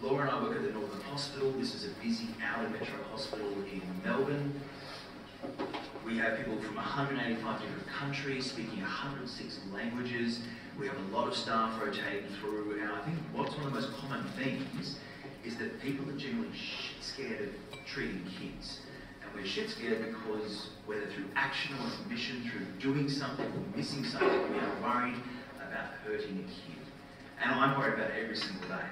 Laura and I work at the Northern Hospital. This is a busy outer metro hospital in Melbourne. We have people from 185 different countries speaking 106 languages. We have a lot of staff rotating through, and I think what's one of the most common themes is that people are generally shit scared of treating kids. And we're shit scared because whether through action or omission, through doing something or missing something, we are worried about hurting a kid. And I'm worried about it every single day.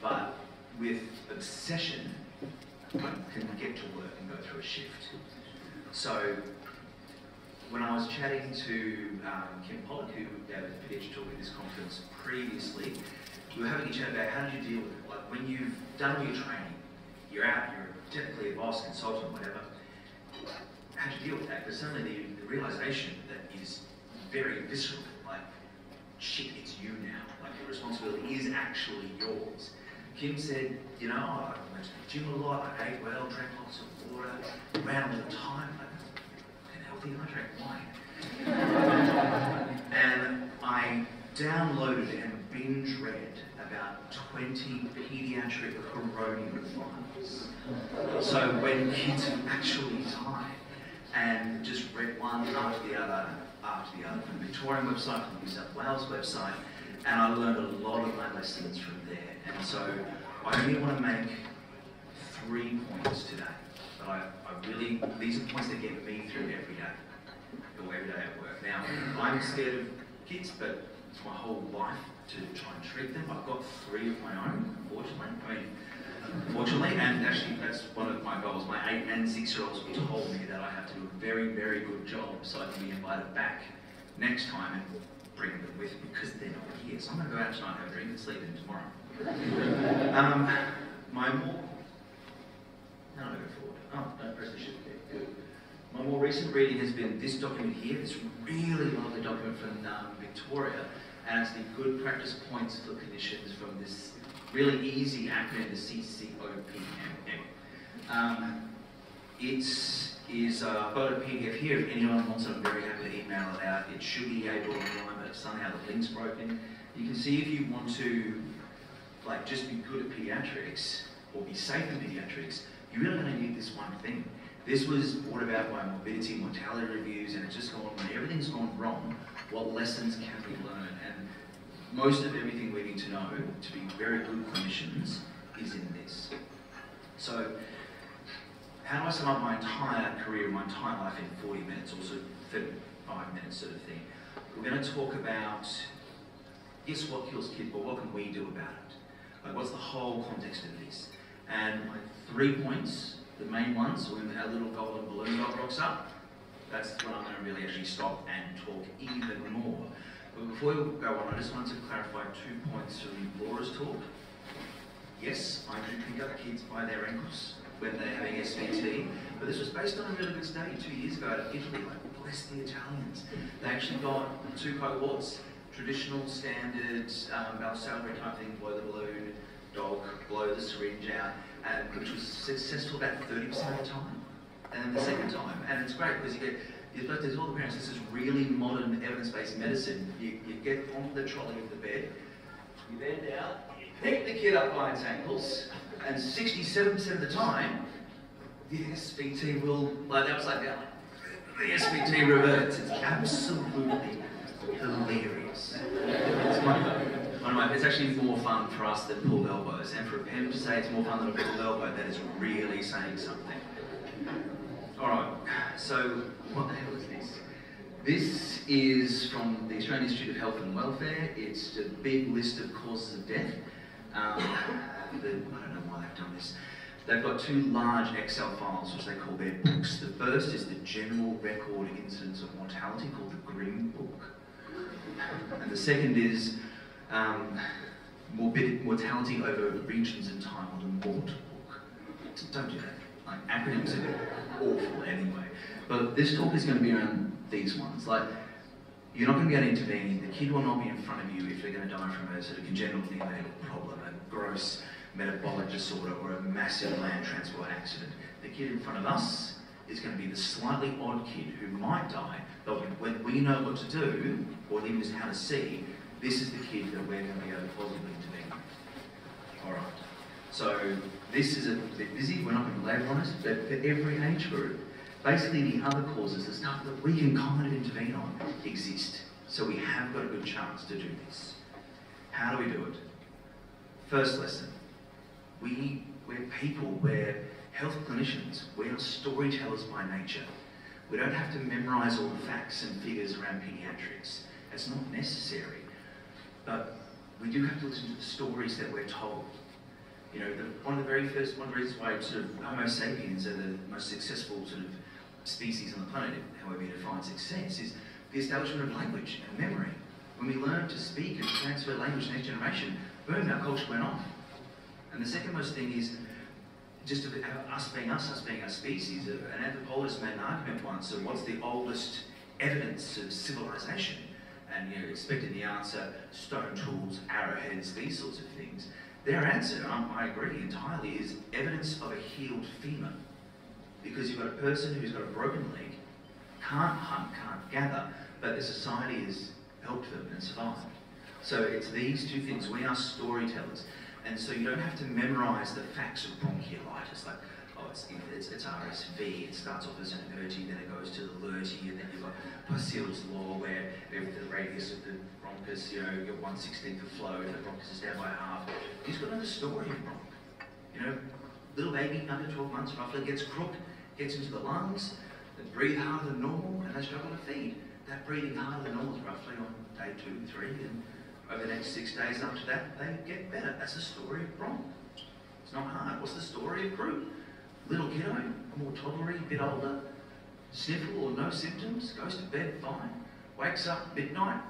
But with obsession, I can get to work and go through a shift. So when I was chatting to Kim Pollock, who gave a pediatric talk at this conference previously, we were having a chat about how did you deal with it. Like when you've done all your training, you're out, you're technically a boss, consultant, whatever, how do you deal with that? Because suddenly the realization that is very visceral, like, shit, it's you now. Like, the responsibility is actually yours. Kim said, you know, I went to the gym a lot, I ate well, drank lots of water, ran all the time, and healthy, and I drank wine. And I downloaded and binge read about 20 pediatric coronial files. So when kids actually die, and just read one after the other, from the Victorian website, from the New South Wales website, and I learned a lot of my lessons from there. And so I only want to make 3 points today, but I really, these are points that get me through every day, or every day at work. Now, I'm scared of kids, but it's my whole life to try and treat them. I've got 3 of my own, unfortunately, and actually that's one of my goals. My 8 and 6-year-olds told me that I have to do a very, very good job so I can be invited back next time and bring them with me, because they're not here. So I'm going to go out tonight, have a drink and sleep in tomorrow. My more recent reading has been this document here, this really lovely document from Victoria, and it's the good practice points for clinicians from this really easy acronym, the CCOPMM. I've got a PDF here. If anyone wants it, I'm very happy to email it out. It should be able to online, but somehow the link's broken. You can see if you want to just be good at pediatrics, or be safe in pediatrics, you really only need this one thing. This was brought about by morbidity and mortality reviews, and it's just gone, when everything's gone wrong, what lessons can we learn? And most of everything we need to know to be very good clinicians is in this. So, how do I sum up my entire career, my entire life in 40 minutes, also 35 minutes sort of thing? We're going to talk about, yes, what kills kids, but what can we do about it? Like, what's the whole context of this? And my 3 points, the main ones, when our little golden balloon dot rocks up, that's when I'm going to really actually stop and talk even more. But before we go on, I just wanted to clarify 2 points from Laura's talk. Yes, I do pick up kids by their ankles when they're having SVT, but this was based on a really good study 2 years ago out of Italy. Like, bless the Italians. They actually got 2 cohorts, traditional, standard, Valsalva type thing, blow the balloon, dog, blow the syringe out, which was successful about 30% of the time. And then the second time, and it's great because there's all the parents, this is really modern evidence-based medicine. You get onto the trolley of the bed, you bend down, you pick the kid up by its ankles, and 67% of the time, the SVT will, like, upside down. the SVT reverts. It's absolutely hilarious. It's actually more fun for us than pulled elbows, and for him to say it's more fun than a pulled elbow, that is really saying something. Alright, so what the hell is this? This is from the Australian Institute of Health and Welfare. It's a big list of causes of death. I don't know why they've done this. They've got two large Excel files, which they call their books. The first is the General Record Incidence of Mortality, called the Green Book. And the second is mortality over regions in time, or the Mort Book. Don't do that. Like, acronyms are awful anyway. But this talk is going to be around these ones. Like, you're not going to be able to intervene. The kid will not be in front of you if they're going to die from a sort of congenital neonatal problem, a gross metabolic disorder, or a massive land transport accident. The kid in front of us is going to be the slightly odd kid who might die, but when we know what to do, or even just how to see, this is the kid that we're going to be able to positively intervene. Alright, so this is a bit busy, we're not going to labour on it, but for every age group, basically the other causes, the stuff that we can kind of intervene on, exist. So we have got a good chance to do this. How do we do it? First lesson, we're people, we're health clinicians, we are storytellers by nature. We don't have to memorise all the facts and figures around paediatrics. It's not necessary. But we do have to listen to the stories that we're told. You know, one of the reasons why sort of Homo sapiens are the most successful sort of species on the planet, however you define success, is the establishment of language and memory. When we learn to speak and transfer language to the next generation, boom, our culture went off. And the second most thing is just us being our species. An anthropologist made an argument once of what's the oldest evidence of civilization, and you know, expected the answer, stone tools, arrowheads, these sorts of things. Their answer, I agree entirely, is evidence of a healed femur. Because you've got a person who's got a broken leg, can't hunt, can't gather, but the society has helped them and survived. So it's these two things. We are storytellers. And so you don't have to memorise the facts of bronchiolitis, like, oh, it's RSV, it starts off as an urti, then it goes to the lurti, and then you've got Pascal's law, where if the radius of the bronchus, you know, you get 1/16 of flow, if the bronchus is down by half. He's got another story of bronch. You know, little baby under 12 months roughly gets crook, gets into the lungs, they breathe harder than normal, and they struggle to feed. That breathing harder than normal is roughly on day 2, 3, and over the next 6 days after that, they get better. That's the story of bronch. It's not hard. What's the story of croup? Little kiddo, more toddlery, a bit older, sniffle or no symptoms, goes to bed fine, wakes up midnight,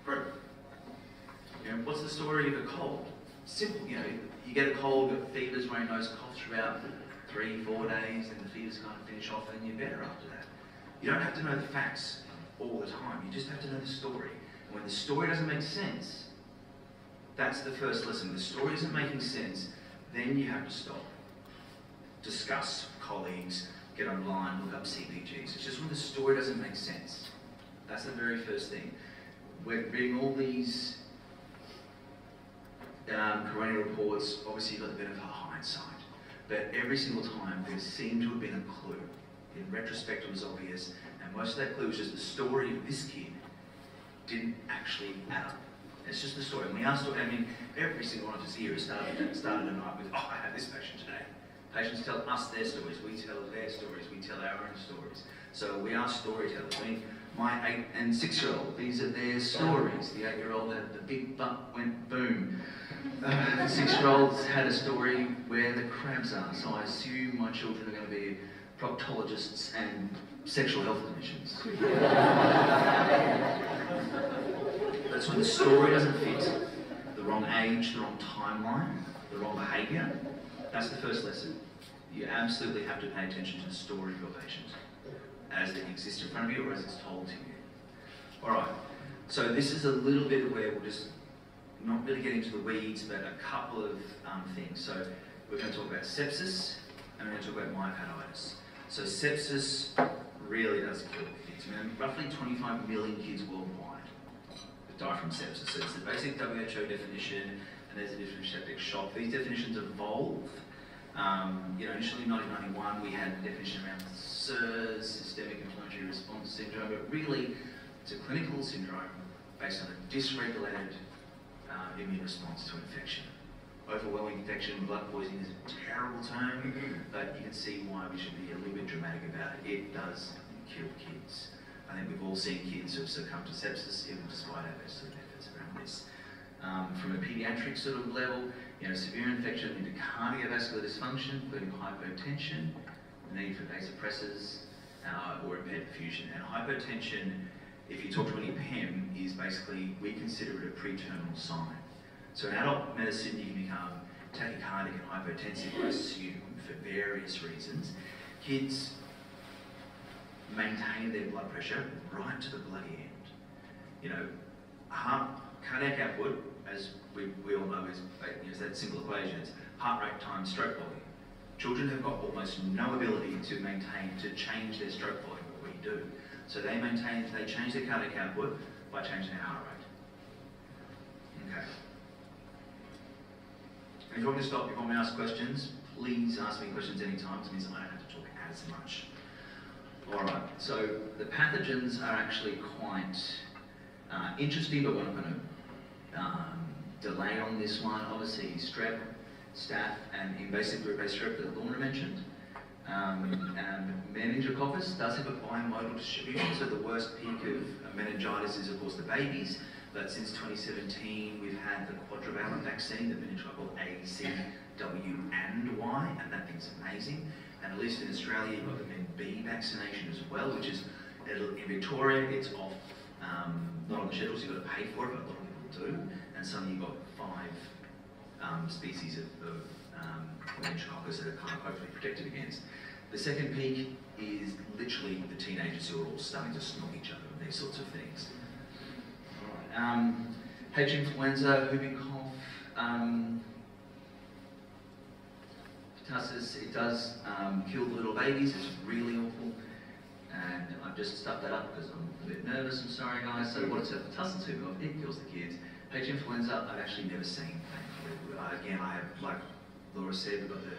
croup. You know, what's the story of a cold? Simple, you know, you get a cold, got fevers, runny nose, coughs for about 3-4 days, then the fevers kind of finish off, and you're better after that. You don't have to know the facts all the time. You just have to know the story. And when the story doesn't make sense, that's the first lesson. The story isn't making sense, then you have to stop. Discuss with colleagues, get online, look up CPGs. It's just when the story doesn't make sense. That's the very first thing. We're reading all these corona reports. Obviously you've got the benefit of hindsight, but every single time there seemed to have been a clue. In retrospect it was obvious, and most of that clue was just the story of this kid didn't actually add up. It's just the story. And we are story. I mean, every single one of us here started a night with, oh, I have this patient today. Patients tell us their stories. We tell their stories. We tell our own stories. So we are storytellers. I mean, my 8- and 6-year-old, these are their stories. The 8-year-old had the big butt went boom. The 6-year-old's had a story where the crabs are. So I assume my children are going to be proctologists and sexual health clinicians. That's when the story doesn't fit. The wrong age, the wrong timeline, the wrong behaviour. That's the first lesson. You absolutely have to pay attention to the story of your patient as it exists in front of you or as it's told to you. Alright, so this is a little bit where we'll just not really get into the weeds, but a couple of things. So we're going to talk about sepsis and we're going to talk about myocarditis. So sepsis really does kill kids. I mean, roughly 25 million kids worldwide die from sepsis. So it's the basic WHO definition, and there's a different septic shock. These definitions evolve Initially in 1991 we had a definition around SIRS, systemic inflammatory response syndrome, but really it's a clinical syndrome based on a dysregulated immune response to infection. Overwhelming infection, blood poisoning is a terrible term, but you can see why we should be a little bit dramatic about it. It does kill kids. I think we've all seen kids who have succumbed to sepsis, even despite our best efforts around this. From a paediatric sort of level, severe infection into cardiovascular dysfunction, including hypotension, the need for vasopressors, or impaired perfusion. And hypotension, if you talk to any PEM, is basically, we consider it a pre-terminal sign. So in adult medicine, you can become tachycardic and hypotensive, I assume, for various reasons. Kids maintain their blood pressure right to the bloody end. Cardiac output, as we all know, is that simple equation. It's heart rate times stroke volume. Children have got almost no ability to change their stroke volume, but we do. So they change their cardiac output by changing their heart rate. Okay. If you want me to stop, if you want me to ask questions, please ask me questions anytime. It means I don't have to talk as much. All right, so the pathogens are actually quite interesting, but we're not going to delay on this one. Obviously, strep, staph, and invasive group-based strep that Lorna mentioned. Meningococcus does have a bimodal distribution, so the worst peak of meningitis is, of course, the babies. But since 2017, we've had the quadrivalent vaccine, the meningococcal A, C, W, and Y, and that thing's amazing. And at least in Australia, you've got the MenB vaccination as well, which is, in Victoria, it's off, not on the schedule, so you've got to pay for it, but a lot of people do. And suddenly you've got 5 species of meningococcus that are kind of hopefully protected against. The second peak is literally the teenagers who are all starting to snog each other and these sorts of things. H influenza, whooping cough, pertussis, it does kill the little babies, it's really awful. And I've just stuffed that up because I'm a bit nervous, I'm sorry guys. So what is it? Pertussis whooping cough, it kills the kids. H influenza, I've actually never seen. Again, I have, like Laura said, we've got the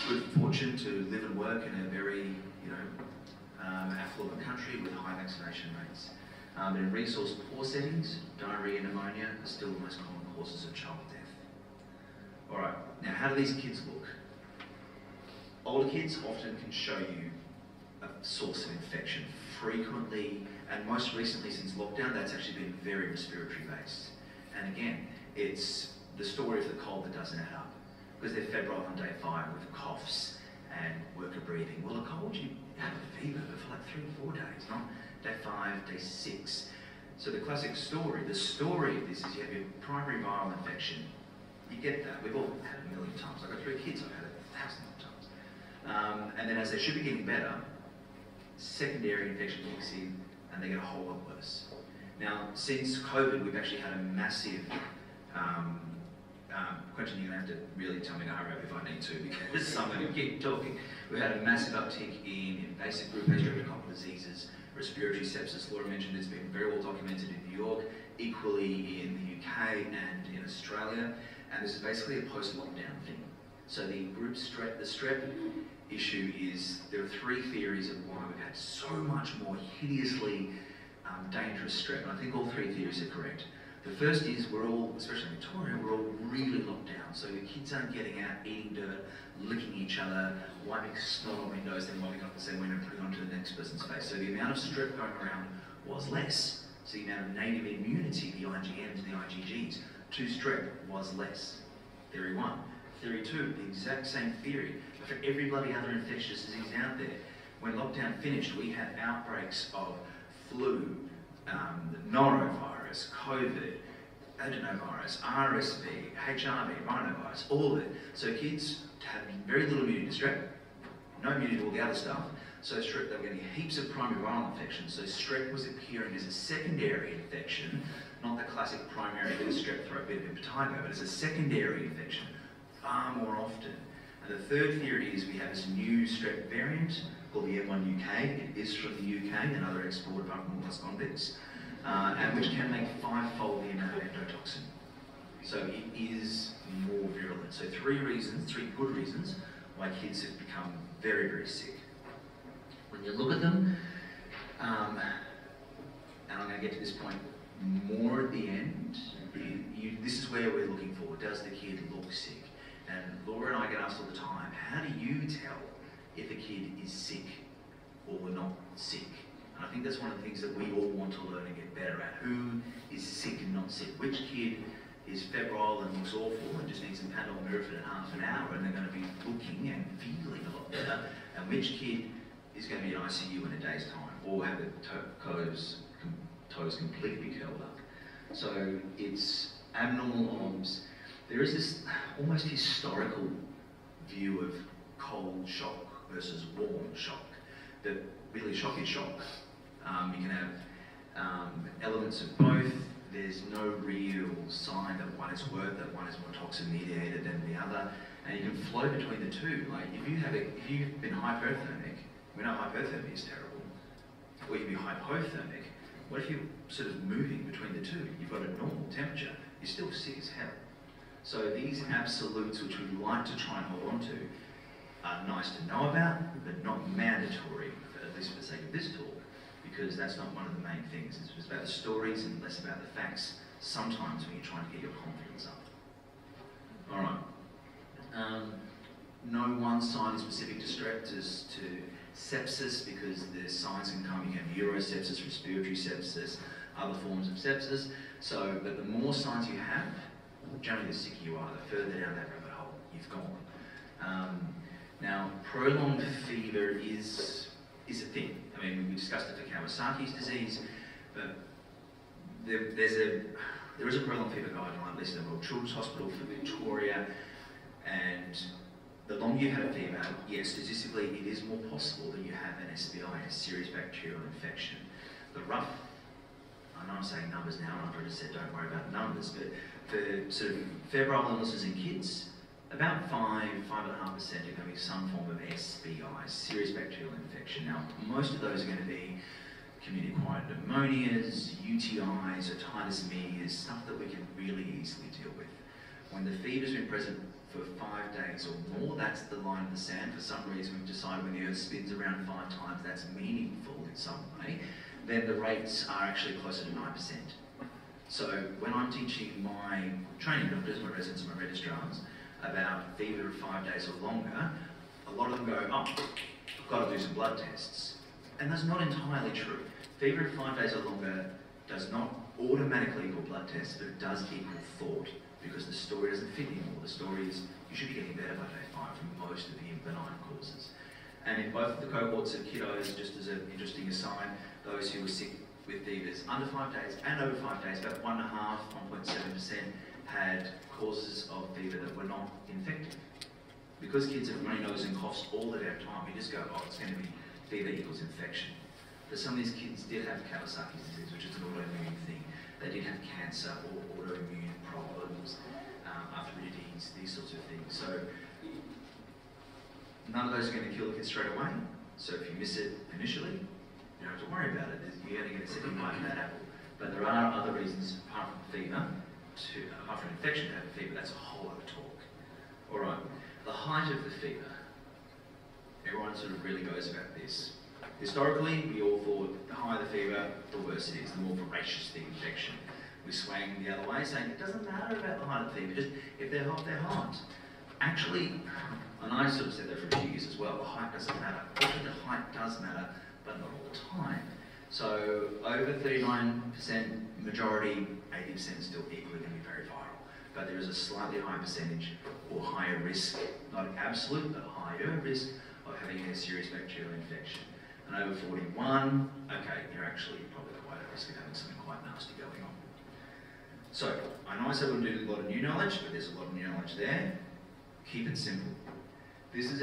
good fortune to live and work in a very, affluent country with high vaccination rates. But in resource-poor settings, diarrhea and pneumonia are still the most common causes of child death. All right, now how do these kids look? Older kids often can show you a source of infection frequently, and most recently since lockdown, that's actually been very respiratory based. And again, it's the story of the cold that doesn't add up, because they're febrile on day 5 with coughs and worker breathing. Well, a cold, you have a fever for like 3 or 4 days, not day 5, day 6. So the classic story, the story of this is you have your primary viral infection. You get that. We've all had it a million times. I've got 3 kids, I've had it 1,000 times. And then as they should be getting better, secondary infection kicks in and they get a whole lot worse. Now, since COVID, we've actually had a massive, Quentin, you're going to have to really tell me to hurry up if I need to, because I'm going to keep talking. We've had a massive uptick in invasive group-based streptococcal diseases, respiratory sepsis. Laura mentioned it's been very well documented in New York, equally in the UK and in Australia, and this is basically a post-lockdown thing. So the strep issue is, there are 3 theories of why we've had so much more hideously dangerous strep, and I think all 3 theories are correct. The first is we're all, especially in Victoria, we're all really locked down. So the kids aren't getting out, eating dirt, licking each other, wiping snot on windows, then wiping up the same window and putting it onto the next person's face. So the amount of strep going around was less. So the amount of native immunity, the IgMs, the IgGs, to strep was less. Theory 1. Theory 2, the exact same theory. But for every bloody other infectious disease out there, when lockdown finished, we had outbreaks of flu, norovirus, COVID, adenovirus, RSV, HRV, rhinovirus, all of it. So kids had very little immunity to strep, no immunity to all the other stuff. So strep, they were getting heaps of primary viral infections. So strep was appearing as a secondary infection, not the classic primary bit of strep throat, bit of impetigo, but as a secondary infection far more often. And the third theory is we have this new strep variant called the M1 UK. It is from the UK, another export apart from all us convicts, and which can make 5-fold the amount of endotoxin. So it is more virulent. So 3 reasons, 3 good reasons why kids have become very, very sick. When you look at them, and I'm going to get to this point more at the end, this is where we're looking for, does the kid look sick? And Laura and I get asked all the time, how do you tell if a kid is sick or not sick? And I think that's one of the things that we all want to learn and get better at. Who is sick and not sick? Which kid is febrile and looks awful and just needs some Panadol and Nurofen in half an hour and they're going to be looking and feeling a lot better? And which kid is going to be in ICU in a day's time or have their toes completely curled up? So it's abnormal arms. There is this almost historical view of cold shock versus warm shock. That really shock is shock. You can have elements of both. There's no real sign that one is worse, that one is more toxin mediated than the other, and you can flow between the two. Like if you've been hypothermic, we know hypothermia is terrible. Or you can be hypothermic. What if you're sort of moving between the two? You've got a normal temperature, you're still sick as hell. So these absolutes, which we like to try and hold on to, are nice to know about, but not mandatory, at least for the sake of this talk, because that's not one of the main things. It's about the stories and less about the facts, sometimes when you're trying to get your confidence up. All right. No one sign is specific to sepsis, because the signs can come. You can have urosepsis, respiratory sepsis, other forms of sepsis. So, but the more signs you have, generally the sicker you are, the further down that rabbit hole you've gone. Now, prolonged fever is a thing. I mean, we discussed it for Kawasaki's disease, but there is a prolonged fever guideline listed in the Royal Children's Hospital for Victoria, and the longer you've had a fever, yes, statistically it is more possible that you have an SBI, a serious bacterial infection. The rough, I know I'm saying numbers now, and I've already said don't worry about numbers, but for sort of febrile illnesses in kids, about 5.5% are going to be some form of SBI, serious bacterial infection. Now, most of those are going to be community-acquired pneumonias, UTIs, otitis media, stuff that we can really easily deal with. When the fever's been present for 5 days or more, that's the line in the sand. For some reason, we've decided when the Earth spins around 5 times, that's meaningful in some way. Then the rates are actually closer to 9%. So when I'm teaching my training doctors, my residents and my registrars, about fever of 5 days or longer, a lot of them go, oh, I've got to do some blood tests. And that's not entirely true. Fever of 5 days or longer does not automatically equal blood tests, but it does equal thought, because the story doesn't fit anymore. The story is, you should be getting better by day 5 from most of the benign causes. And in both of the cohorts of kiddos, just as an interesting aside, those who were sick with fevers under 5 days and over 5 days, about 1.5%, 1.7% had causes of fever that were not infective. Because kids have runny nose and coughs all the damn time, we just go, oh, it's going to be fever equals infection. But some of these kids did have Kawasaki's disease, which is an autoimmune thing. They did have cancer or autoimmune problems, arthritis, these sorts of things. So none of those are going to kill the kid straight away. So if you miss it initially, you don't have to worry about it. You're going to get a second bite of that apple. But there are other reasons, apart from fever, apart from infection, to have a fever. That's a whole other talk. All right, the height of the fever. Everyone sort of really goes about this. Historically, we all thought the higher the fever, the worse it is, the more voracious the infection. We swang the other way, saying it doesn't matter about the height of the fever, just if they're hot, they're hot. Actually, and I sort of said that for a few years as well, the height doesn't matter. Actually, the height does matter, but not all the time. So over 39%, majority, 80% is still equally going to be very viral. But there is a slightly higher percentage or higher risk, not absolute, but higher risk of having a serious bacterial infection. And over 41, okay, you're actually probably quite at risk of having something quite nasty going on. So, I know I said we'll do a lot of new knowledge, but there's a lot of new knowledge there. Keep it simple. This is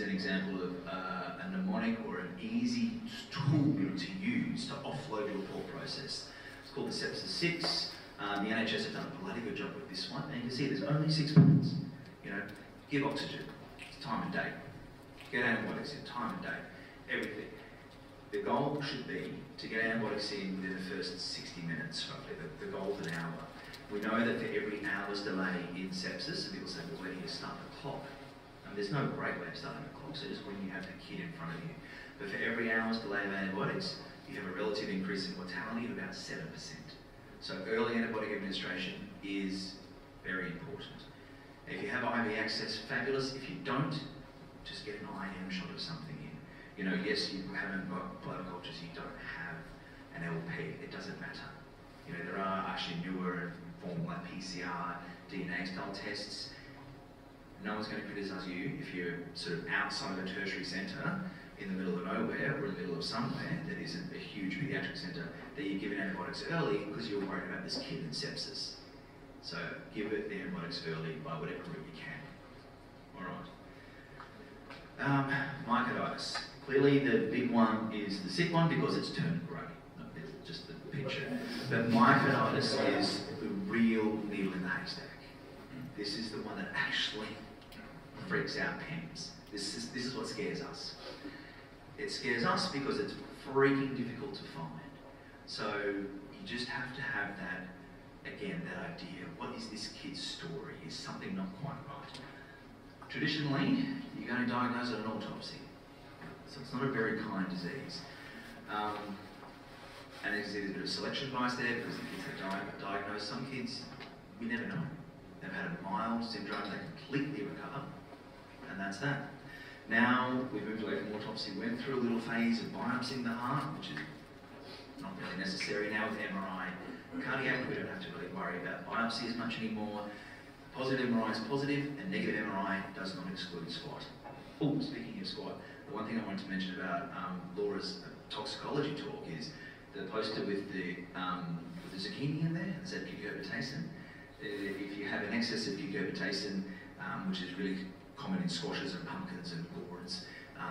an example of a mnemonic or an easy tool to use to offload your thought process. It's called the Sepsis 6. The NHS have done a bloody good job with this one, and you can see there's only 6 points. You know, give oxygen, it's time and date. Get antibiotics in, time and date, everything. The goal should be to get antibiotics in within the first 60 minutes, roughly, the goal of an hour. We know that for every hour's delay in sepsis, and people say, well, where do you start the clock? There's no great way of starting the clock, so just when you have the kid in front of you. But for every hour's delay of antibiotics, you have a relative increase in mortality of about 7%. So early antibiotic administration is very important. If you have IV access, fabulous. If you don't, just get an IM shot of something in. You know, yes, you haven't got blood cultures, you don't have an LP, it doesn't matter. You know, there are actually newer form like PCR, DNA style tests. No one's going to criticise you if you're sort of outside of a tertiary centre in the middle of nowhere or in the middle of somewhere that isn't a huge paediatric centre that you're giving antibiotics early because you're worried about this kid and sepsis. So give it the antibiotics early by whatever route you can. All right. Myocarditis. Clearly the big one is the sick one because it's turned grey. There's just the picture. But myocarditis is the real needle in the haystack. This is the one that actually freaks out parents. This is what scares us. It scares us because it's freaking difficult to find. So you just have to have that, again, that idea. What is this kid's story? Is something not quite right? Traditionally, you're going to diagnose it at an autopsy. So it's not a very kind disease. And there's a bit of selection bias there because the kids have diagnosed. Some kids, we never know. They've had a mild syndrome, they completely recover, and that's that. Now, we've moved away from autopsy, we went through a little phase of biopsying the heart, which is not really necessary now with MRI. Cardiac, we don't have to really worry about biopsy as much anymore. Positive MRI is positive, and negative MRI does not exclude squat. Oh, speaking of squat, the one thing I wanted to mention about Laura's toxicology talk is the poster with the zucchini in there, is that cucurbitacin. If you have an excess of cucurbitacin, which is really common in squashes and pumpkins and gourds,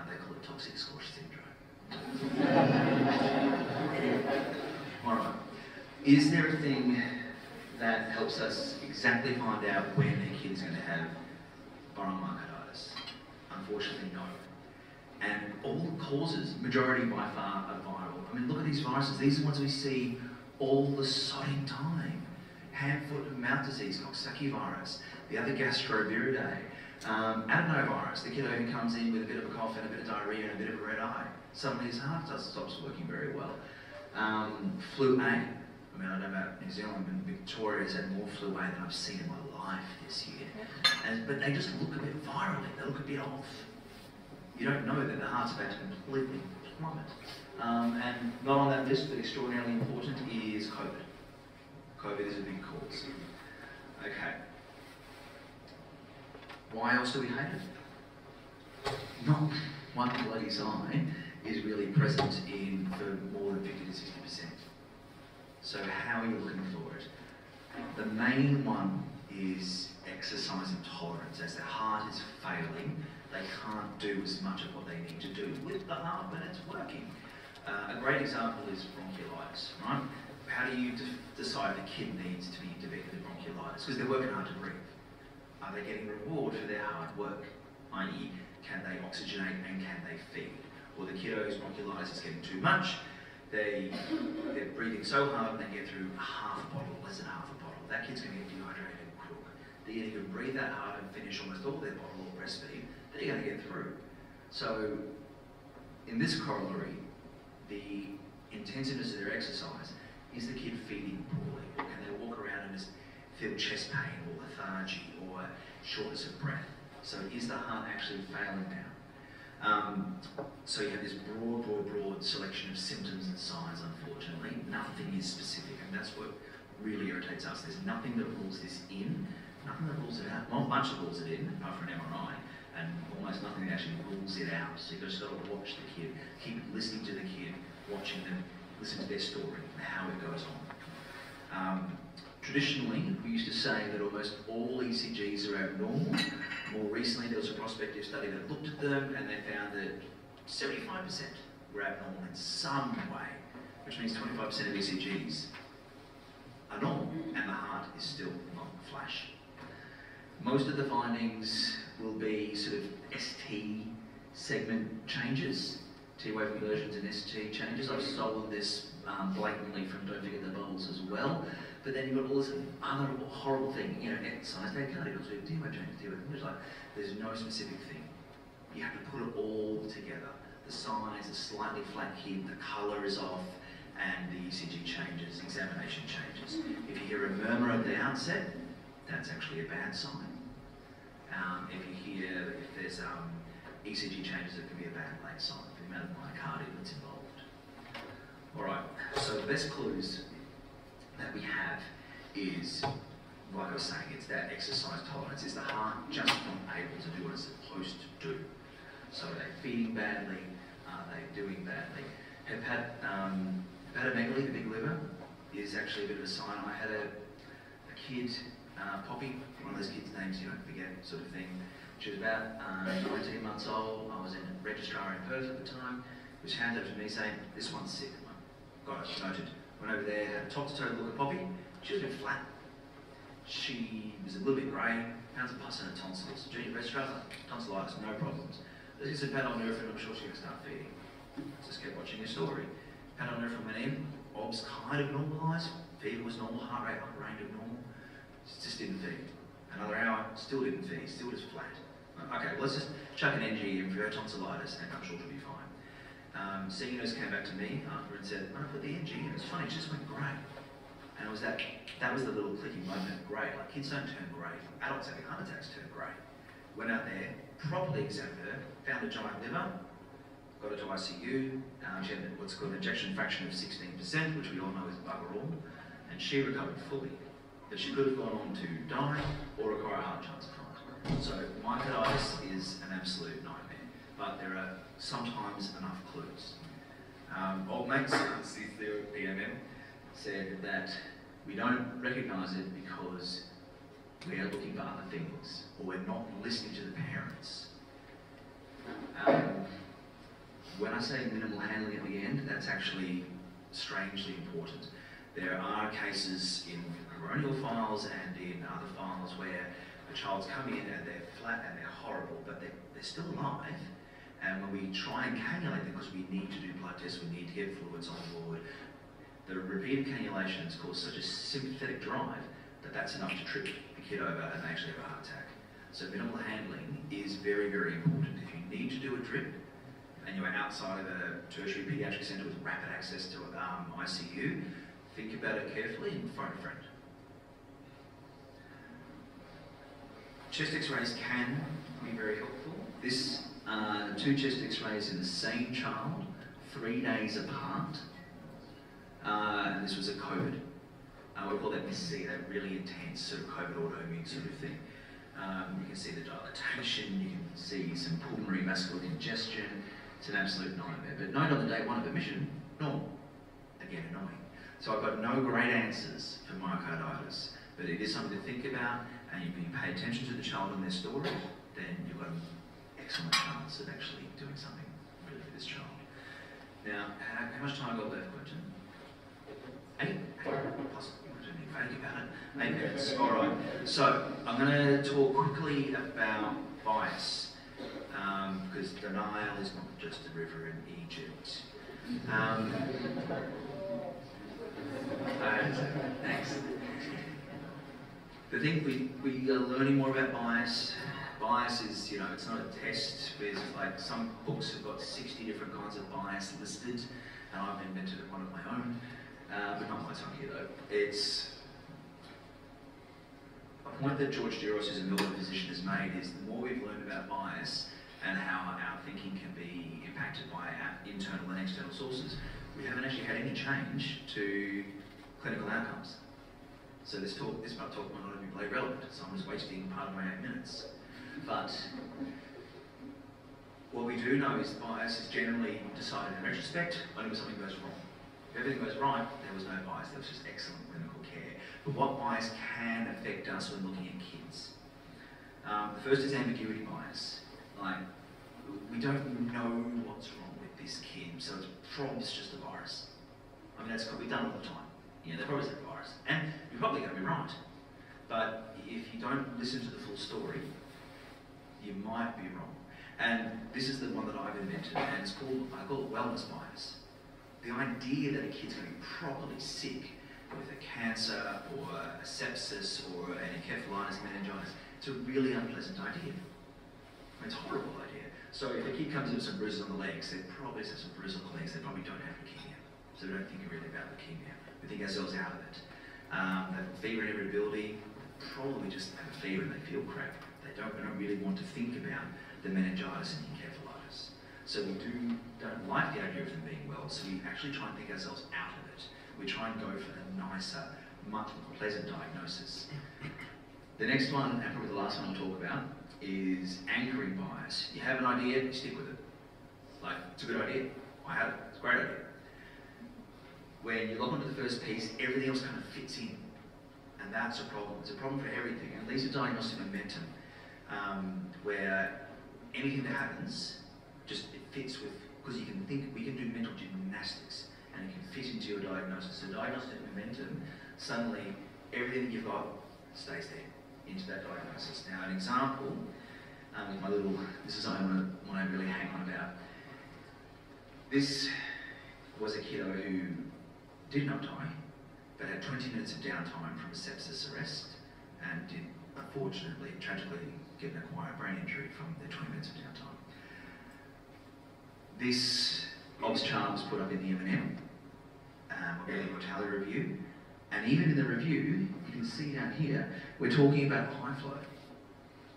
they call it toxic squash syndrome. All right. Is there a thing that helps us exactly find out when a kid is going to have viral myocarditis? Unfortunately, no. And all the causes, majority by far, are viral. I mean, look at these viruses. These are the ones we see all the sodding time. Hand, foot and mouth disease, Coxsackie virus, the other gastroviridae, adenovirus. The kiddo who comes in with a bit of a cough and a bit of diarrhea and a bit of a red eye. Suddenly his heart stops working very well. Flu A. I mean, I don't know about New Zealand, but Victoria has had more flu A than I've seen in my life this year. But they just look a bit virally, they look a bit off. You don't know that the heart's about to completely plummet. And not on that list, but extraordinarily important, is COVID. COVID is a big cause. Okay. Why else do we hate it? Not one bloody sign is really present in for more than 50 to 60%. So how are you looking for it? The main one is exercise intolerance. As their heart is failing, they can't do as much of what they need to do with the heart when it's working. A great example is bronchiolitis, right? How do you decide the kid needs to be intubated with bronchiolitis? Because they're working hard to breathe. Are they getting reward for their hard work? I.e., can they oxygenate and can they feed? Or the kiddo's bronchiolitis is getting too much, they're breathing so hard and they get through half a bottle, less than half a bottle. That kid's going to get dehydrated and crook. They either can breathe that hard and finish almost all their bottle or breastfeed, they're going to get through. So, in this corollary, the intensiveness of their exercise, is the kid feeding poorly? Or can they walk around and just feel chest pain or lethargy or shortness of breath? So is the heart actually failing now? So you have this broad selection of symptoms and signs, unfortunately. Nothing is specific, and that's what really irritates us. There's nothing that rules this in, nothing that rules it out. Well, a bunch that rules it in, apart from an MRI, and almost nothing that actually rules it out. So you've just got to watch the kid, keep listening to the kid, watching them, listen to their story and how it goes on. Traditionally, we used to say that almost all ECGs are abnormal. More recently, there was a prospective study that looked at them and they found that 75% were abnormal in some way, which means 25% of ECGs are normal and the heart is still not flash. Most of the findings will be sort of ST segment changes, T-wave conversions and ST changes. I've stolen this blatantly from Don't Forget the Bubbles as well. But then you've got all this other horrible thing, you know, size day cardigans, there's no specific thing. You have to put it all together. The size, the slightly flat hip, the colour is off, and the ECG changes, examination changes. If you hear a murmur at the outset, that's actually a bad sign. If there's ECG changes, it can be a bad late sign for the amount of myocardium that's involved. All right, so the best clues that we have is, like I was saying, it's that exercise tolerance. Is the heart just not able to do what it's supposed to do? So are they feeding badly? Are they doing badly? Hepatomegaly, the big liver, is actually a bit of a sign. I had a kid, Poppy, one of those kids' names you don't forget, sort of thing. She was about 19 months old. I was in a registrar in Perth at the time, which handed over to me saying, "This one's sick." Got it noted. Went over there, had a top-to-toe look at Poppy. She was a bit flat. She was a little bit grey, pounds of pus in her tonsils. Junior registrar, tonsillitis, no problems. Let's get some pantyleurophin, I'm sure she's going to start feeding. Just kept watching her story. Pantyleurophin went in, OBS kind of normalised, fever was normal, heart rate upper range of normal. Just didn't feed. Another hour, still didn't feed, still just flat. Okay, well, let's just chuck an NG in for her tonsillitis and I'm sure she'll be fine. Senior nurse came back to me after and said, "I put the NG in, it's funny, it just went grey." And it was that was the little clicking moment, grey. Like kids don't turn grey, adults having heart attacks turn grey. Went out there, properly examined her, found a giant liver, got her to ICU. She had what's called an ejection fraction of 16%, which we all know is bugger all, and she recovered fully. But she could have gone on to die or require a heart transplant. So myocarditis is an absolute nightmare, but there are sometimes enough clues. Old mates, the PMM, said that we don't recognise it because we are looking for other things, or we're not listening to the parents. When I say minimal handling at the end, that's actually strangely important. There are cases in coronial files and in other files where the child's come in and they're flat and they're horrible, but they're still alive. And when we try and cannulate them, because we need to do blood tests, we need to get fluids on board, the repeated cannulations cause such a sympathetic drive that that's enough to trip the kid over and they actually have a heart attack. So minimal handling is very, very important. If you need to do a drip and you're outside of a tertiary paediatric centre with rapid access to ICU, think about it carefully and phone a friend. Chest x-rays can be very helpful. This, 2 chest x-rays in the same child, 3 days apart. And this was a COVID. We call that MIS-C, that really intense sort of COVID autoimmune sort of thing. You can see the dilatation, you can see some pulmonary vascular congestion. It's an absolute nightmare. But note on the day 1 of admission, normal. Again, annoying. So I've got no great answers for myocarditis, but it is something to think about, and if you pay attention to the child and their story, then you've got an excellent chance of actually doing something really for this child. Now, how much time have I got left, Quentin? 8? Plus, I don't need vague about it. 8 minutes. All right. So I'm going to talk quickly about bias, because the Nile is not just a river in Egypt. Thanks. The thing we are learning more about bias. Bias is, you know, it's not a test. There's like some books have got 60 different kinds of bias listed, and I've invented one of my own, but not my time here though. It's a point that George Diros, who's a Melbourne physician, has made is the more we've learned about bias and how our thinking can be impacted by our internal and external sources, we haven't actually had any change to clinical outcomes. So this talk might not even be relevant, so I'm just wasting part of my 8 minutes. But what we do know is bias is generally decided in retrospect only when something goes wrong. If everything goes right, there was no bias, there was just excellent clinical care. But what bias can affect us when looking at kids? The first is ambiguity bias. Like, we don't know what's wrong with this kid, so it's probably just a virus. I mean, that's we've done all the time. Yeah, they're probably a virus. And you're probably going to be right. But if you don't listen to the full story, you might be wrong. And this is the one that I've invented, and it's called, I call it wellness bias. The idea that a kid's going to be properly sick with a cancer or a sepsis or an encephalitis, meningitis. It's a really unpleasant idea. It's a horrible idea. So if a kid comes in with some bruises on the legs, they probably have some bruises on the legs, they probably don't have leukemia. So we don't think really about leukemia. We think ourselves out of it. Fever and irritability, probably just have a fever and they feel crap. They don't really want to think about the meningitis and encephalitis. So we don't like the idea of them being well, so we actually try and think ourselves out of it. We try and go for the nicer, much more pleasant diagnosis. The next one, and probably the last one I'll talk about, is anchoring bias. You have an idea, you stick with it. Like, it's a good idea. I have it, it's a great idea. When you lock onto the first piece, everything else kind of fits in. And that's a problem. It's a problem for everything. And it leads to diagnostic momentum, where anything that happens, just it fits with, because you can think, we can do mental gymnastics, and it can fit into your diagnosis. So diagnostic momentum, suddenly everything that you've got stays there, into that diagnosis. Now an example, with my little, this is what I really hang on about. This was a kiddo who did not die, but had 20 minutes of downtime from a sepsis arrest, and did, unfortunately, tragically, get an acquired brain injury from the 20 minutes of downtime. This obs chart was put up in the M&M, early mortality review, and even in the review, you can see down here, we're talking about high flow.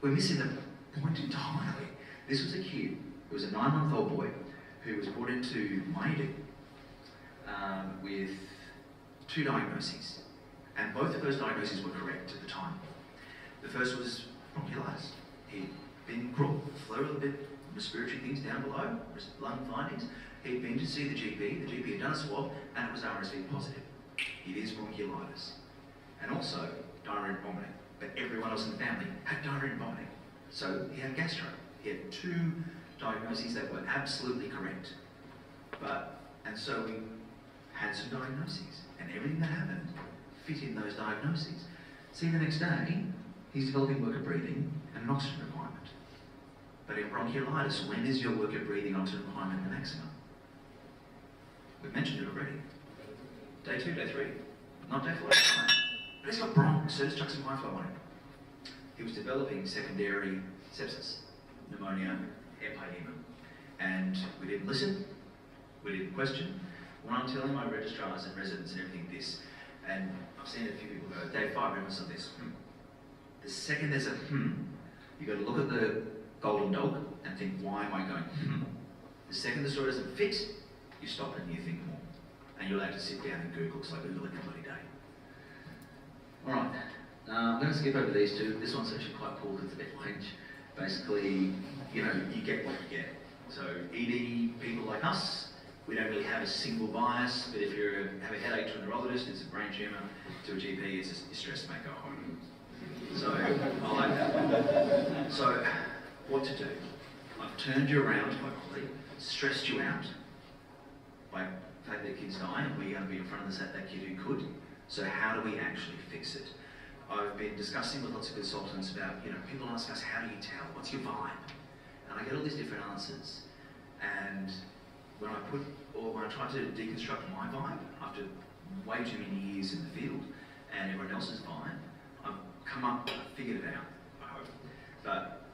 We're missing the point entirely. This was a kid, it was a 9-month-old boy, who was brought into my ED with 2 diagnoses, and both of those diagnoses were correct at the time. The first was bronchiolitis. He'd been flew a little bit, respiratory things down below, lung findings. He'd been to see the GP had done a swab, and it was RSV positive. It is bronchiolitis. And also diarrhea and vomiting. But everyone else in the family had diarrhea and vomiting. So he had gastro. He had 2 diagnoses that were absolutely correct. And so we had some diagnoses, and everything that happened fit in those diagnoses. See, the next day, he's developing work of breathing and an oxygen requirement. But in bronchiolitis, when is your work of breathing oxygen requirement the maximum? We've mentioned it already. Day 2, day 3, not day 4, day 5. But he's got bronch, so just chuck some high flow on him. He was developing secondary sepsis, pneumonia, empyema. And we didn't listen, we didn't question. When I'm telling my registrars and residents and everything this, and I've seen a few people go, day 5 remembers of this, The second there's a you've got to look at the golden dog and think, why am I going The second the story doesn't fit, you stop and you think more. And you're allowed to sit down and Google, because I Google it every day. Alright, I'm going to skip over these 2. This one's actually quite cool because it's a bit French. Basically, you get what you get. So ED people like us, we don't really have a single bias, but if you have a headache to a neurologist, it's a brain tumour, to a GP, it's a stress mate, go home. So, I like that. So, what to do? I've turned you around, hopefully, stressed you out by the fact that kids die, and we're going to be in front of that kid who could. So how do we actually fix it? I've been discussing with lots of consultants about, people ask us, how do you tell? What's your vibe? And I get all these different answers. And when I try to deconstruct my vibe, after way too many years in the field, and everyone else's vibe, I've figured it out, I hope. But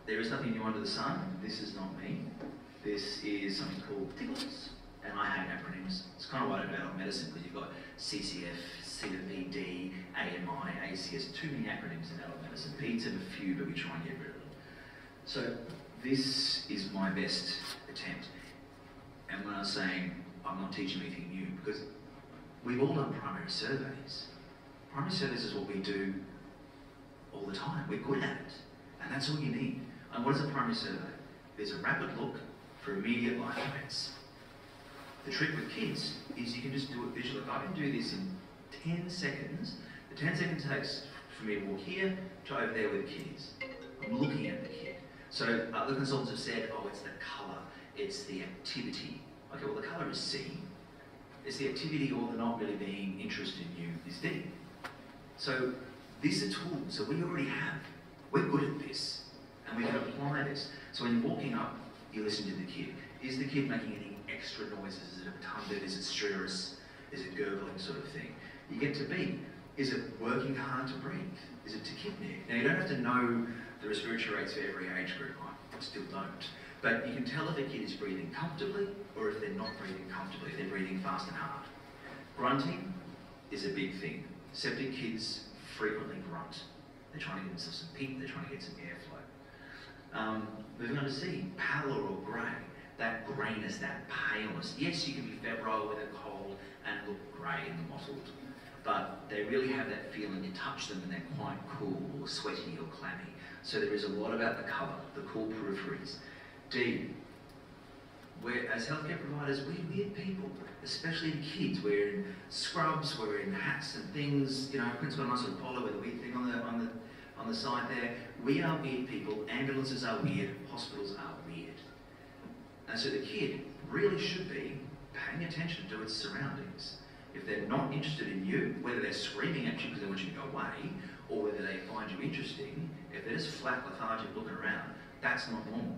there is nothing new under the sun. This is not me. This is something called TICKLES, and I hate acronyms. It's kind of what I know about medicine, because you've got CCF, COPD, AMI, ACS, too many acronyms in adult medicine. Peds have a few, but we try and get rid of them. So this is my best attempt. And when I was saying I'm not teaching anything new, because we've all done primary surveys. Primary surveys is what we do all the time. We're good at it. And that's all you need. And what is a primary survey? There's a rapid look for immediate life events. The trick with kids is you can just do it visually. I can do this in 10 seconds. The 10 seconds takes for me to walk here to over there where the kid is. I'm looking at the kid. So other consultants have said, oh, it's the colour, it's the activity. Okay, well the colour is C. It's the activity or the not really being interested in you is D. So this is a tool, so we already have. We're good at this, and we can apply this. So when you're walking up, you listen to the kid. Is the kid making any extra noises? Is it a tumble? Is it stress? Is it gurgling sort of thing? You get to B. Is it working hard to breathe? Is it tachypnea? Now, you don't have to know the respiratory rates for every age group. I still don't. But you can tell if a kid is breathing comfortably or if they're not breathing comfortably, if they're breathing fast and hard. Grunting is a big thing. Septic kids frequently grunt. They're trying to get themselves some pink, they're trying to get some airflow. Moving on to C, pallor or grey. That greyness, that paleness. Yes, you can be febrile with a cold and look grey and mottled, but they really have that feeling. You touch them and they're quite cool or sweaty or clammy. So there is a lot about the colour, the cool peripheries. D, as healthcare providers, we're weird people, especially kids. We're in scrubs, we're in hats and things. You know, Prince got a nice little collar with a weird thing on the side there. We are weird people. Ambulances are weird. Hospitals are weird. And so the kid really should be paying attention to its surroundings. If they're not interested in you, whether they're screaming at you because they want you to go away, or whether they find you interesting, if they're just flat, lethargic, looking around, that's not normal.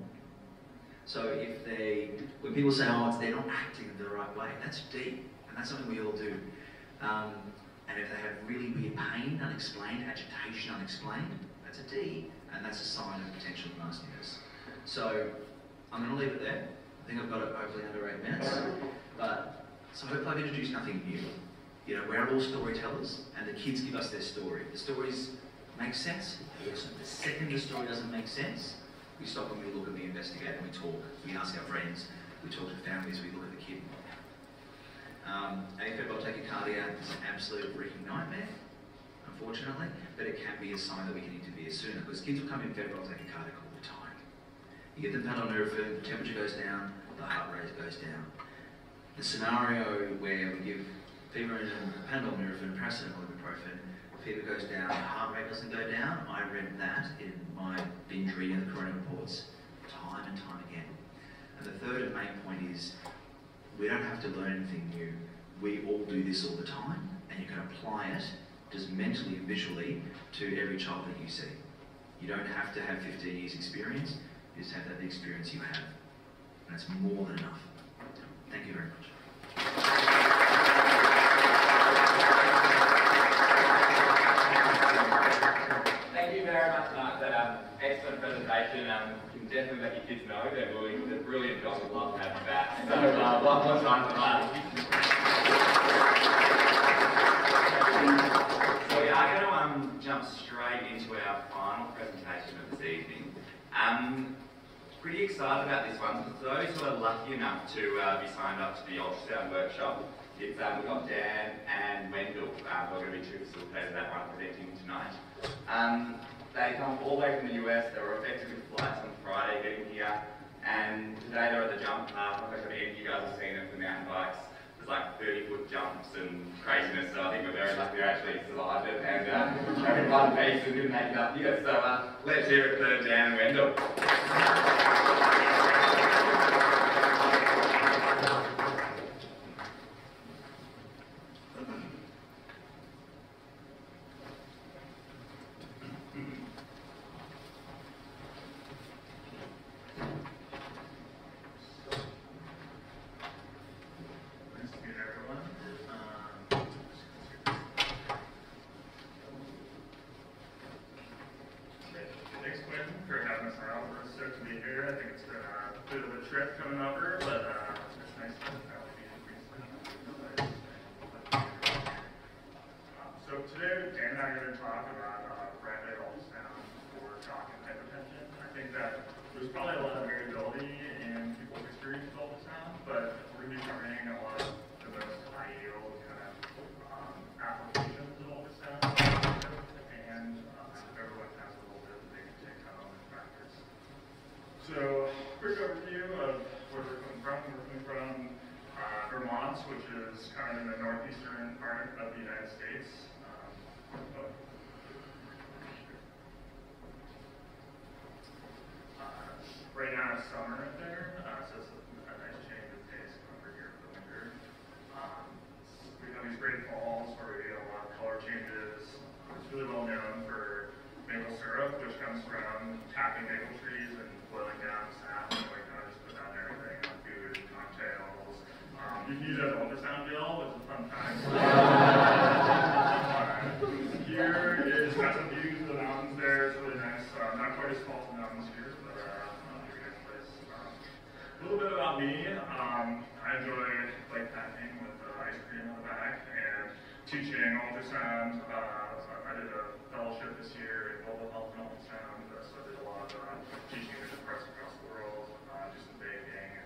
So when people say, oh, they're not acting the right way, that's deep, and that's something we all do. And if they have really weird pain, unexplained, agitation, unexplained, that's a D, and that's a sign of potential nastiness. So I'm going to leave it there. I think I've got it hopefully under 8 minutes. So hopefully I've introduced nothing new. You know, we're all storytellers, and the kids give us their story. The stories make sense, awesome. The second the story doesn't make sense, we stop and we look and we investigate and we talk. We ask our friends, we talk to families, we look at the kid. Afebrile tachycardia is an absolute freaking nightmare, unfortunately, but it can be a sign that we can intervene sooner, because kids will come in febrile tachycardic all the time. You get them pantolnurofin, the temperature goes down, the heart rate goes down. The scenario where we give fever and pantolnurofin, paracetamol, ibuprofen, fever goes down, the heart rate doesn't go down. I read that in my binge reading of the corona reports time and time again. And the third and main point is, we don't have to learn anything new. We all do this all the time, and you can apply it just mentally and visually to every child that you see. You don't have to have 15 years experience, you just have to have the experience you have. And that's more than enough. Thank you very much. Thank you very much, Mark, for that excellent presentation. You can definitely let your kids know they're brilliant jobs. We'd love to have you back. So one more time for Mark. So we are going to jump straight into our final presentation of this evening. Pretty excited about this one. For those who are lucky enough to be signed up to the ultrasound workshop, we've got Dan and Wendell who are going to be two facilitators of that one presenting tonight. They come all the way from the US. They were affected with flights on Friday getting here, and today they're at the jump park. Like I said, you guys have seen it for mountain bikes. There's like 30-foot jumps and craziness, so I think we're very lucky they actually survived it and having one piece and didn't make it up here. So let's hear it for Dan and Wendell. Right now it's summer up there, so it's a nice change of pace over here for the winter. We have these great falls where we get a lot of color changes. It's really well known for maple syrup, which comes from tapping maple trees and boiling down sap, and like kind of just put that in everything, on food, cocktails. You can use it as an ultrasound gel, which is a fun fact. about me, I enjoy bike packing with ice cream on the back and teaching ultrasound. I did a fellowship this year in global health and ultrasound, so I did a lot of teaching in different parts across the world, do some baking, and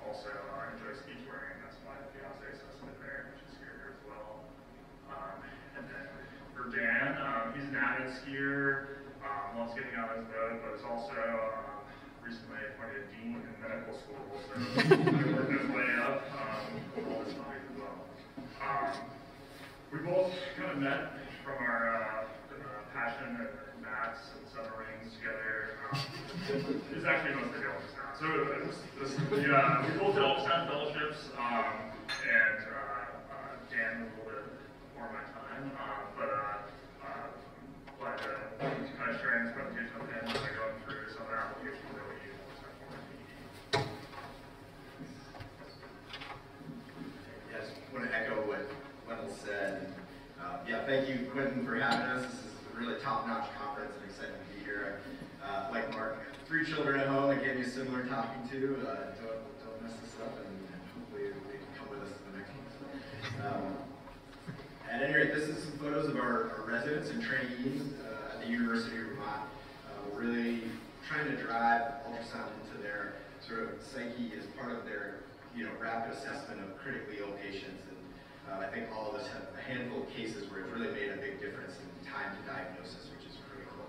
also I enjoy ski touring. That's my fiance assistant there, which is here as well. And then for Dan, he's an avid skier, loves getting out on his boat, but is also recently appointed dean in medical school, so he's working his way up all this time as well. We both kind of met from our passion at maths and submarines together. This is actually mostly the ultrasound. So we both did ultrasound fellowships, and Dan was a little bit before my time, but glad to kind of sharing this presentation with him and going through some of the applications that we use ultrasound for in PE. Yes, I want to echo what Wendell said. Yeah, thank you, Quentin, for having us. This is a really top-notch conference. I'm excited to be here. Like Mark, 3 children at home. Again, you similar talking to. Don't mess this up, and hopefully they can come with us to the next one. At any rate, this is some photos of our residents and trainees at the University of Vermont. We're really trying to drive ultrasound into their sort of psyche as part of their rapid assessment of critically ill patients. I think all of us have a handful of cases where it's really made a big difference in time to diagnosis, which is critical.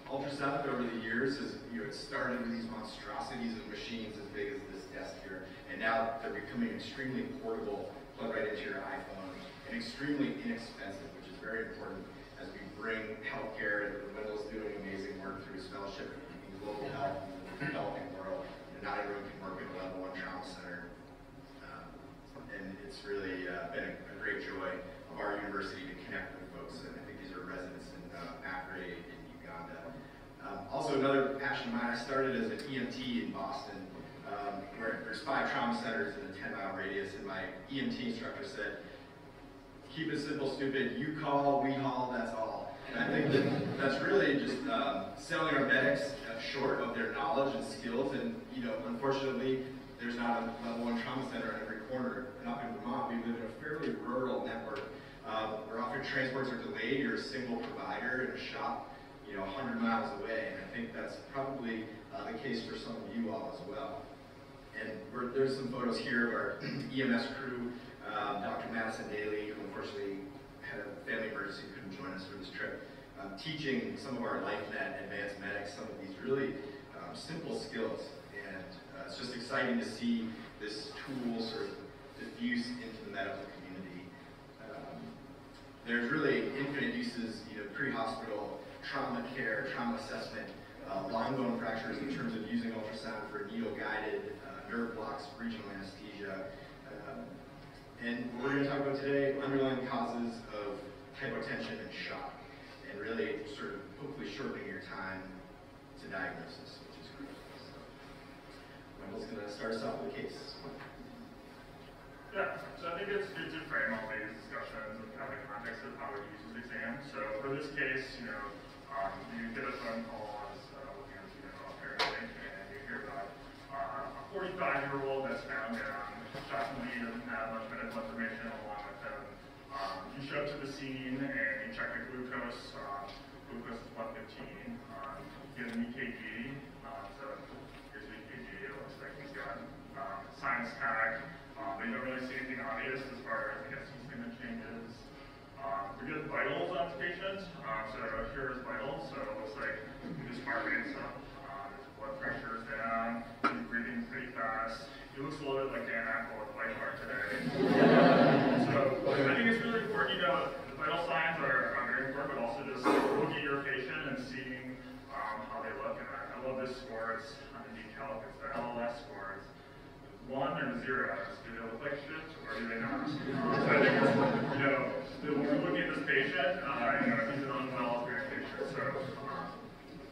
Ultrasound over the years has, it started with these monstrosities of machines as big as this desk here, and now they're becoming extremely portable, plug right into your iPhone, and extremely inexpensive, which is very important as we bring healthcare, and Wendell's doing amazing work through his fellowship in global health in the developing world. Not everyone can work in a level 1 trauma center. And it's really been a great joy of our university to connect with folks. And I think these are residents in Accra in Uganda. Also, another passion of mine, I started as an EMT in Boston, where there's 5 trauma centers in a 10-mile radius, and my EMT instructor said, keep it simple, stupid, you call, we haul, that's all. And I think that's really just selling our medics short of their knowledge and skills, and unfortunately, there's not a level 1 trauma center on every corner. And up in Vermont, we live in a fairly rural network where often transports are delayed. You're a single provider in a shop, 100 miles away. And I think that's probably the case for some of you all as well. And there's some photos here of our EMS crew, Dr. Madison Daly, who unfortunately had a family emergency, couldn't join us for this trip, teaching some of our LifeNet advanced medics some of these really simple skills. And it's just exciting to see this tool sort of diffuse into the medical community. There's really infinite uses, pre-hospital trauma care, trauma assessment, long bone fractures in terms of using ultrasound for needle-guided nerve blocks, regional anesthesia. And what we're going to talk about today, underlying causes of hypotension and shock, and really sort of hopefully shortening your time to diagnosis, which is critical. So, Wendell's going to start us off with a case. Yeah, so I think it's good to frame all these discussions in kind of the context of how we use this exam. So for this case, you get a phone call as looking at parenting, and you hear about a 45-year-old that's found down. Shockingly, he doesn't have much medical information along with him. You show up to the scene and you check the glucose. Glucose is 115. You get an EKG. So here's the EKG. It looks like he's got sinus tag. But you don't really see anything obvious as far as, statement changes. We get vitals on the patient. So here is vitals. So it looks like his heart rate's up. His blood pressure is down. He's breathing pretty fast. He looks a little bit like Dan Ackil with white heart today. So I think it's really important, the vital signs are very important, but also just looking at your patient and seeing how they look. And I love this score. It's on the detail. It's the LLS score. It's 1 or 0. Do they look like shit or do they not? So I think it's, when we're looking at this patient, he's an unwell patient. So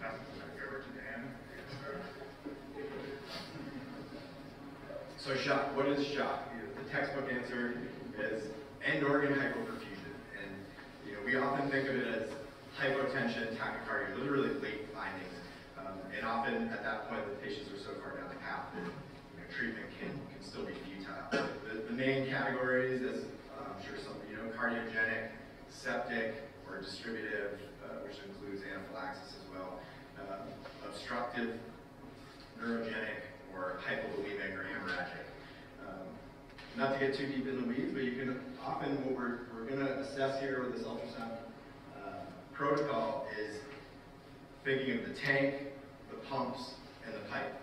pass it over to Dan. So shock, what is shock? The textbook answer is end organ hypoperfusion. And we often think of it as hypotension, tachycardia, those are really late findings. And often at that point the patients are so far down the path that treatment can still be futile. The main categories, as I'm sure some of you know, cardiogenic, septic, or distributive, which includes anaphylaxis as well, obstructive, neurogenic, or hypovolemic or hemorrhagic. Not to get too deep in the weeds, but you can often, what we're going to assess here with this ultrasound protocol is thinking of the tank, the pumps, and the pipes.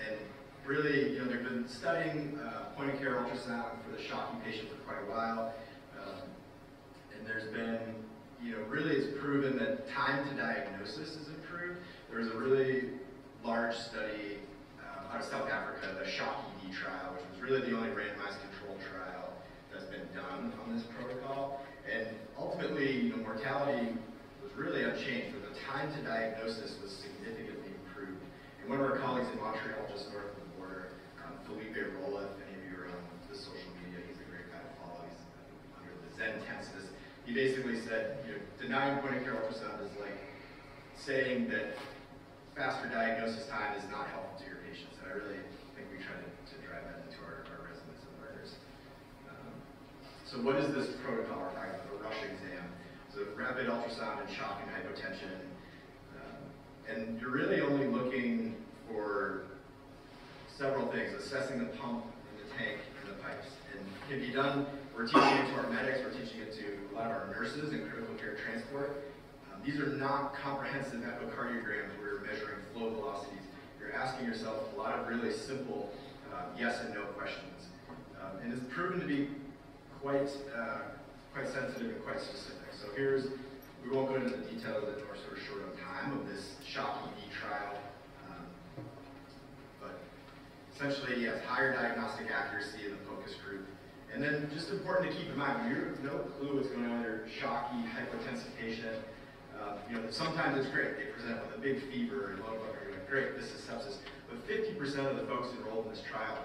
And really, you know, they've been studying point-of-care ultrasound for the shocking patient for quite a while. And there's been, you know, really it's proven that time to diagnosis is improved. There was a really large study out of South Africa, the SHOCK-ED trial, which was really the only randomized controlled trial that's been done on this protocol. And ultimately, you know, mortality was really unchanged, but the time to diagnosis was significantly improved. And one of our colleagues in Montreal, just north of the border, Felipe Rolla, if any of you are on the social media, he's a great guy to follow. He's under the Zen tenses. He basically said, you know, denying point-of-care ultrasound is like saying that faster diagnosis time is not helpful to your patients. And I really think we try to drive that into our residents and learners. So what is this protocol we're talking about, the rush exam? So rapid ultrasound and shock and hypotension. And you're really only looking for several things, assessing the pump and the tank and the pipes. And it can be done, we're teaching it to our medics, we're teaching it to a lot of our nurses in critical care transport. These are not comprehensive echocardiograms where you're measuring flow velocities. You're asking yourself a lot of really simple yes and no questions. And it's proven to be quite sensitive and quite specific. So we won't go into the details of it, we're sort of short on time, of this SHOCK-ED trial. But essentially, yes, higher diagnostic accuracy in the focus group. And then just important to keep in mind, when you have no clue what's going on with your shocky, hypotensive patient, you know, sometimes it's great. They present with a big fever and low blood pressure. You're like, great, this is sepsis. But 50% of the folks enrolled in this trial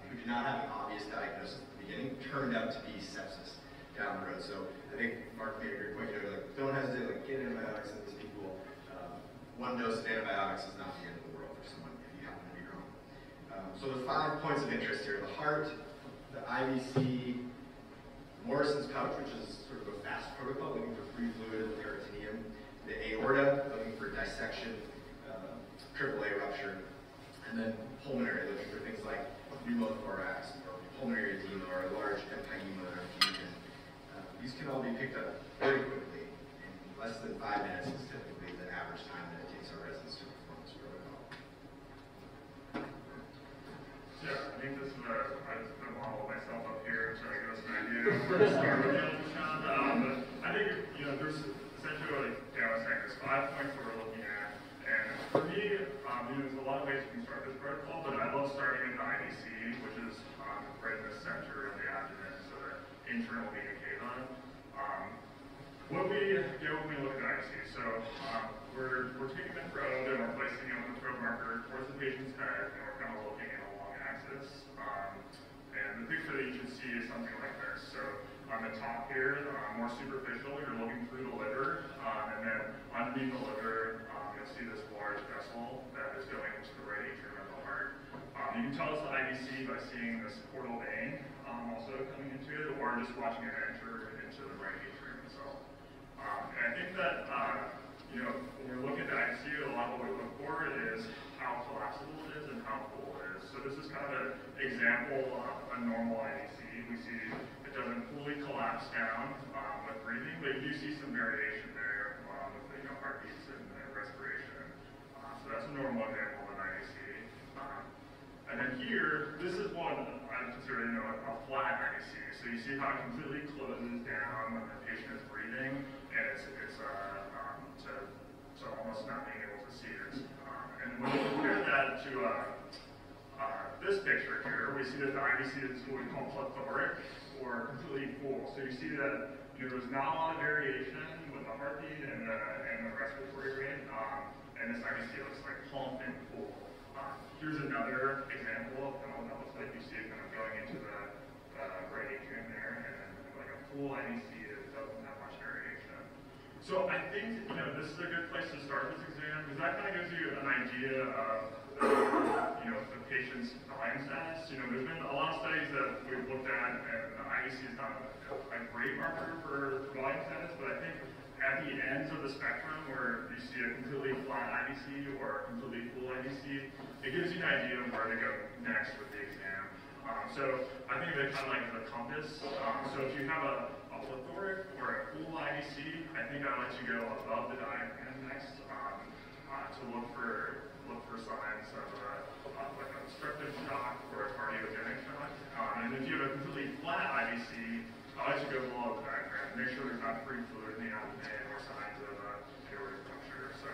who did not have an obvious diagnosis at the beginning turned out to be sepsis down the road. So I think Mark made a great point. You know, like, don't hesitate. Like, get antibiotics in these people. One dose of antibiotics is not the end of the world for someone if you happen to be wrong. So the 5 points of interest here: the heart, the IVC, Morrison's pouch, which is sort of a fast protocol, looking for free fluid in the peritoneum, the aorta, looking for dissection, AAA rupture, and then pulmonary, looking for things like pneumothorax or pulmonary edema or large empyema or effusion. These can all be picked up very quickly. In less than 5 minutes is typically the average time that it takes our residents to perform this protocol. Yeah, I think this is I just put a model of myself up here to give us an idea of where to start with the ultrasound. But I think, you know, there's essentially what Dan was saying, there's 5 points that we're looking at. And for me, you know, there's a lot of ways you can start this protocol, but I love starting with the IVC, which is right in the center of the abdomen, so the internal vena cava. What we do when we look at IVC, so we're taking the probe and we're placing it with the probe marker towards the patient's head, and we're kind of looking at a long axis. And the picture that you should see is something like this. So on the top here, more superficial, you're looking through the liver, and then underneath the liver, you'll see this large vessel that is going into the right atrium of the heart. You can tell it's the IVC by seeing this portal vein also coming into it, or just watching it enter into the right atrium itself. And I think that, you know, when we're looking at the IVC, a lot of what we look for is how collapsible it is and how full it is. So this is kind of an example of a normal IVC. We see it doesn't fully collapse down with breathing, but you do see some variation there with, you know, heartbeats and respiration. So that's a normal example of an IVC. And then here, this is one I consider, you know, a flat IVC. So you see how it completely closes down when the patient is breathing, and it's to almost not being able to see it. And when we compare that to this picture here, we see that the IVC is what we call plethoric, or completely full. So you see that, you know, there's not a lot of variation with the heartbeat and the respiratory rate, and this IVC looks like plump and full. Here's another example of kind of what that looks like. You see it kind of going into the right atrium there, and then like a full IVC that doesn't have much variation. So I think, this is a good place to start this exam, because that kind of gives you an idea of, the patient's volume status. There's been a lot of studies that we've looked at, and the IVC is not a great marker for volume status, but I think at the ends of the spectrum where you see a completely flat IVC or a completely full IVC, it gives you an idea of where to go next with the exam. So I think of it kind of like the compass. So if you have a plethoric or a full IVC, I think I'd let you go above the diaphragm next to look for signs of like an obstructive shock or a cardiogenic shock. And if you have a completely flat IVC, I'll let you go below the diaphragm. Make sure there's not free fluid in the abdomen or signs of aortic puncture. So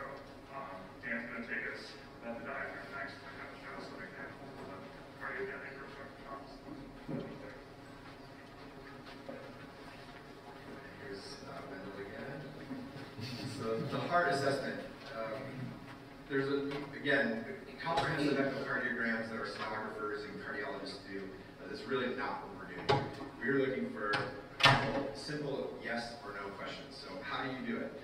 Dan's going to take us above the diaphragm next to kind of show some examples of cardiogenic or obstructive shocks. Here's Wendell again. So the heart assessment. There's again, comprehensive echocardiograms that our sonographers and cardiologists do. That's really not what we're doing. We're looking for simple yes or no questions. So how do you do it?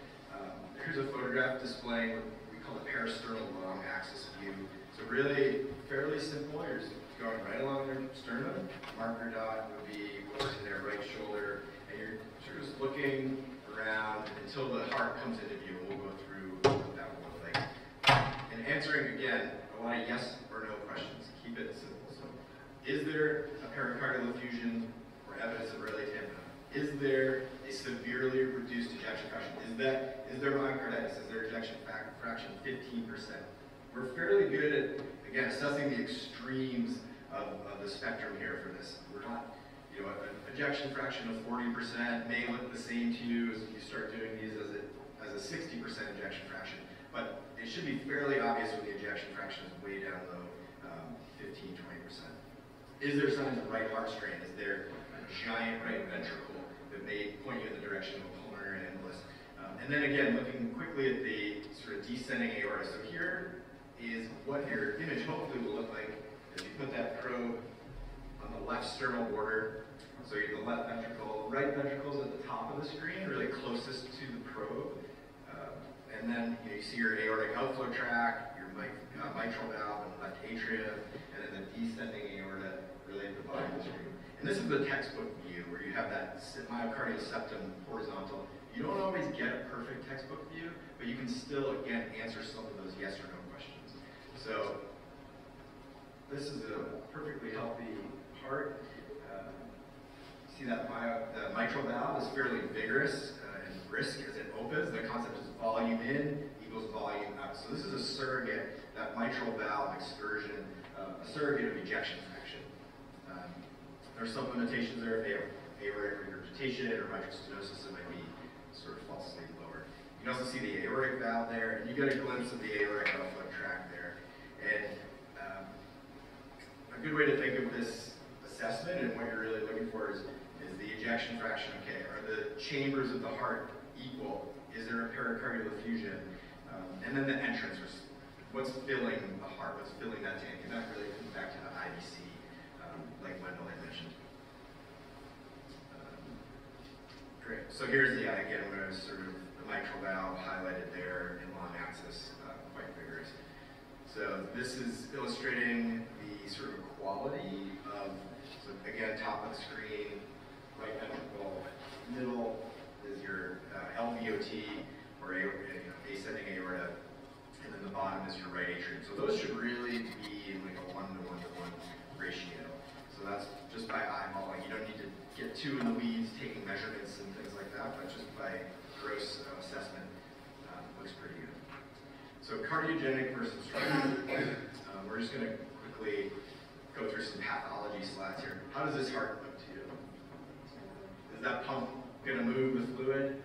Here's a photograph displaying what we call the parasternal long axis view. So really fairly simple. You're just going right along your sternum. Marker dot would be over to their right shoulder, and you're sort of just looking around until the heart comes into view. We'll go through that whole thing. And answering again, I want a yes or no questions. Keep it simple. So, is there a pericardial effusion or evidence of early tamponade? Is there a severely reduced ejection fraction? Is there myocarditis? Is there ejection fraction 15%? We're fairly good at, again, assessing the extremes of the spectrum here for this. We're not, an ejection fraction of 40% may look the same to you as you start doing these as a 60% ejection fraction. But it should be fairly obvious when the ejection fraction is way down low, 15, 20%. Is there signs of right heart strain? Is there a giant right ventricle that may point you in the direction of a pulmonary embolus? And then again, looking quickly at the sort of descending aorta. So here is what your image hopefully will look like as you put that probe on the left sternal border. So you have the left ventricle, right ventricle's at the top of the screen, really closest to the probe. And then you see your aortic outflow tract, your mitral valve, and left atrium, and then the descending aorta really at the bottom of the screen. And this is the textbook view where you have that myocardial septum horizontal. You don't always get a perfect textbook view, but you can still, again, answer some of those yes or no questions. So this is a perfectly healthy heart. See that the mitral valve is fairly vigorous and brisk as it opens. The concept is volume in equals volume out. So this is a surrogate, that mitral valve excursion, a surrogate of ejection fraction. There's some limitations there. If they have aortic regurgitation or mitral stenosis, it might be sort of falsely lower. You can also see the aortic valve there, and you get a glimpse of the aortic outflow tract there. And a good way to think of this assessment and what you're really looking for is the ejection fraction okay? Are the chambers of the heart equal? Is there a pericardial effusion? And then the entrance, what's filling the heart, what's filling that tank? And that really comes back to the IVC, like Wendell had mentioned. Great. So here's the, again, where sort of the mitral valve highlighted there in long axis, quite vigorous. So this is illustrating the sort of quality of, so again, top of the screen, right ventricle, middle is your LVOT, or ascending aorta, and then the bottom is your right atrium. So those should really be in like a 1-to-1-to-1 ratio. So that's just by eyeballing. You don't need to get too in the weeds, taking measurements and things like that, but just by gross assessment, looks pretty good. So cardiogenic versus structural. We're just going to quickly go through some pathology slides here. How does this heart look to you? Is that pump going to move the fluid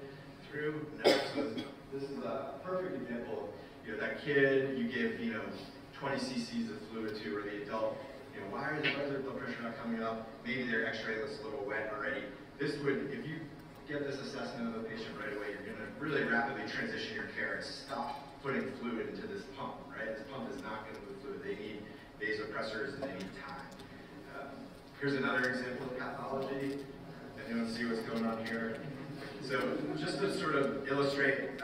through? No. So this is a perfect example. That kid you give 20 cc's of fluid to, or the adult. Why is their blood pressure not coming up? Maybe their X-ray looks a little wet already. This would, if you get this assessment of the patient right away, you're going to really rapidly transition your care and stop putting fluid into this pump. Right? This pump is not going to move fluid. They need vasopressors and they need time. Here's another example of pathology. Anyone see what's going on here? So just to sort of illustrate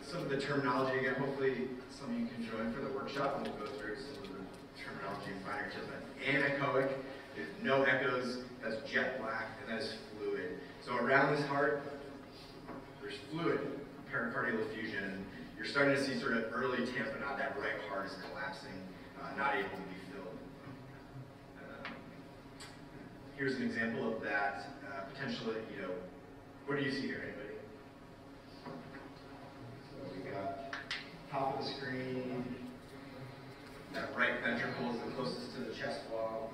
some of the terminology again, hopefully some of you can join for the workshop and we'll go through some of the terminology in finer detail. Anechoic, there's no echoes, that's jet black, and that is fluid. So around this heart, there's fluid, pericardial effusion, and you're starting to see sort of early tamponade, that right heart is collapsing, not able to be filled. Here's an example of that potentially, what do you see here, anybody? So we got top of the screen, that right ventricle is the closest to the chest wall.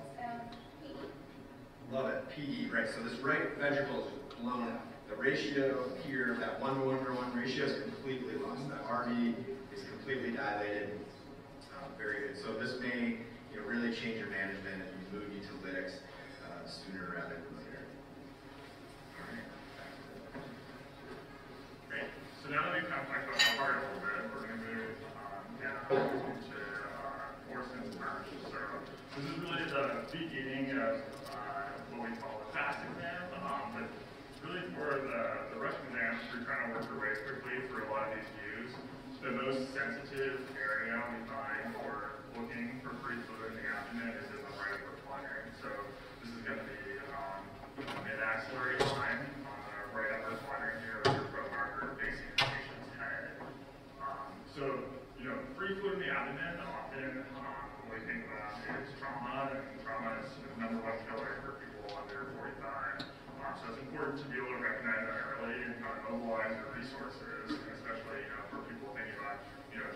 Love it, PE, right, so this right ventricle is blown up. The ratio here, that 1:1 ratio is completely lost. That RV is completely dilated. Very good. So this may really change your management and move you to lytics sooner rather than later. All right. Great. So now that we've kind of talked about the heart a little bit, we're going to move down into forces and marches. So this is really the beginning of what we call the fast exam, but really for the rush exams, we're trying to work our way quickly through a lot of these views. The most sensitive area we find for looking for free fluid in the abdomen is in the right upper quadrant. So this is going to be a mid-axillary line on the right upper quadrant here with your probe marker facing the patient's head. So, free fluid in the abdomen often when we think about is trauma, and trauma is the #1 killer for people under 45. So it's important to be able to recognize that early and kind of mobilize your resources, and especially for people thinking about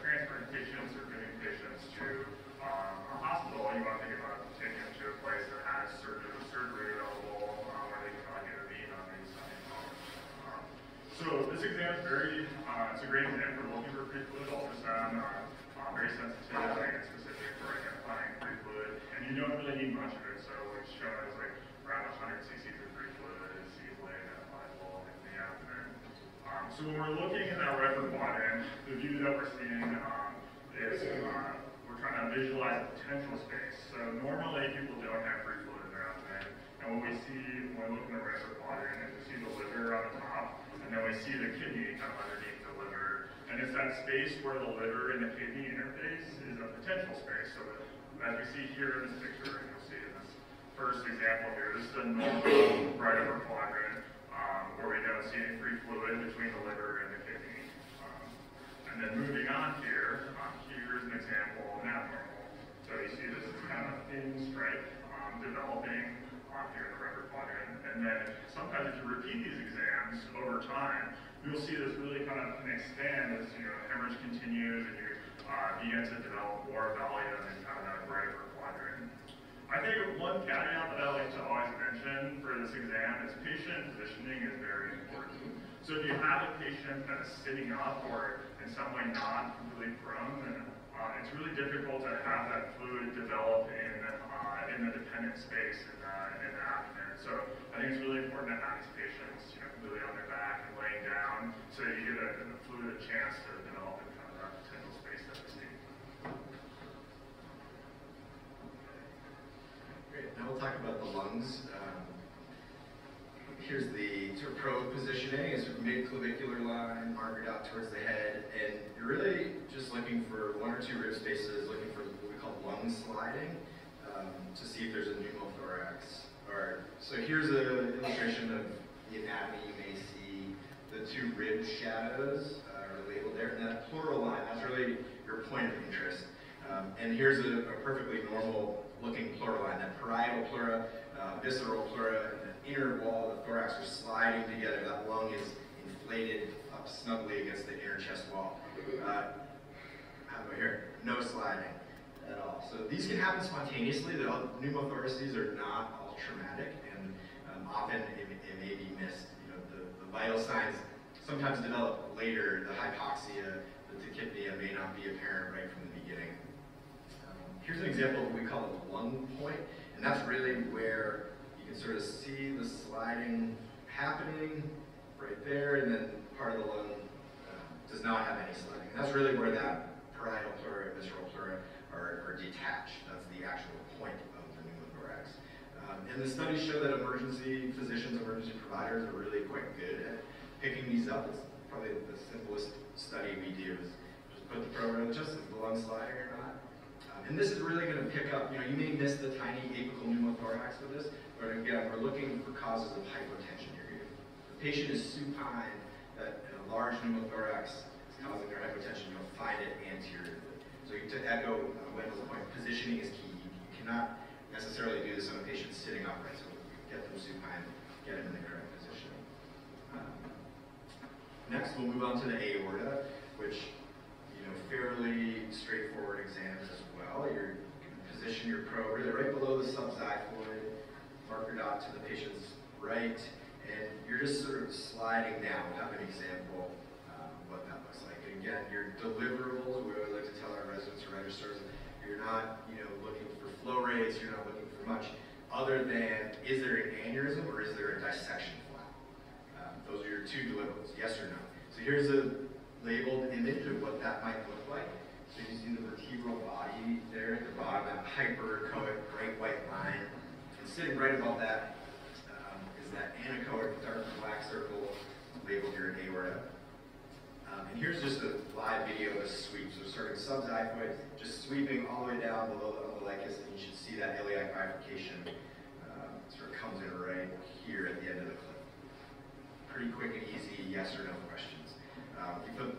transferring patients or moving patients to a hospital. You want to think about taking them to a place that has surgery available where they can intervene on these sites. So this exam is it's a great exam for looking for free fluid ultrasound. Very sensitive and specific for identifying free fluid, and you don't really need much of it. So what's shown is like around 100 cc's of free fluid is easily identifiable in the abdomen. So when we're looking in that right upper quadrant, the view that we're seeing is we're trying to visualize the potential space. So normally people don't have free fluid in their abdomen, and what we see when we look in the right upper quadrant is we see the liver on the top, and then we see the kidney kind of underneath the liver. And it's that space where the liver and the kidney interface is a potential space. So as we see here in this picture, and you'll see in this first example here, this is a normal right upper quadrant where we don't see any free fluid between the liver and the kidney. And then moving on here, here's an example of an abnormal. So you see this is kind of a thin stripe developing here in the right upper quadrant. And then sometimes if you repeat these exams over time, you'll see this really kind of expand as hemorrhage continues and you begin to develop more volume in kind of that right upper quadrant. I think one caveat that I like to always mention for this exam is patient positioning is very important. So if you have a patient that is sitting up or in some way not completely prone, then it's really difficult to have that fluid develop in the dependent space in the abdomen. So I think it's really important to have these patients completely on their back and laying down so that you give the fluid a chance to develop in kind of that potential space that we see. Great, now we'll talk about the lungs. Here's the sort of probe positioning. It's mid-clavicular line, markered out towards the head, and you're really just looking for 1 or 2 rib spaces, looking for what we call lung sliding to see if there's a pneumothorax. So here's an illustration of the anatomy. You may see the 2 rib shadows are labeled there, and that pleural line, that's really your point of interest. And here's a perfectly normal looking pleural line. That parietal pleura, visceral pleura, and the inner wall of the thorax are sliding together. That lung is inflated up snugly against the inner chest wall. How about here? No sliding at all. So these can happen spontaneously. The pneumothoraces are not all traumatic, and often it may be missed. The vital signs sometimes develop later. The hypoxia, the tachypnea may not be apparent right from the beginning. Here's an example of what we call a lung point, and that's really where you can sort of see the sliding happening right there, and then part of the lung does not have any sliding. And that's really where that parietal pleura and visceral pleura are detached. That's the actual point of the pneumothorax. And the studies show that emergency physicians, emergency providers are really quite good at picking these up. It's probably the simplest study we do is just put the probe in, just is the lung sliding or not. And this is really going to pick up, you may miss the tiny apical pneumothorax with this, but again, we're looking for causes of hypotension here. If the patient is supine, that a large pneumothorax is causing their hypotension, you'll find it anteriorly. So to echo Wendell's point, positioning is key. You cannot necessarily do this on a patient sitting upright, so get them supine, get them in the correct position. Next, we'll move on to the aorta, which, fairly straightforward exams as well. You can position your probe really right below the subxiphoid, marker dot to the patient's right, and you're just sort of sliding down. We'll have an example of what that looks like. And again, your deliverables, we always like to tell our residents or registrars, you're not, looking for flow rates, you're not looking for much other than, is there an aneurysm or is there a dissection flap? Those are your two deliverables, yes or no. So here's a labeled image of what that might look like. So you see the vertebral body there at the bottom, that hyperechoic bright white line. And sitting right above that is that anechoic dark black circle labeled your aorta. And here's just a live video of a sweep. So starting subxiphoid, just sweeping all the way down below the umbilicus, and you should see that iliac bifurcation sort of comes in right here at the end of the clip. Pretty quick and easy yes or no questions.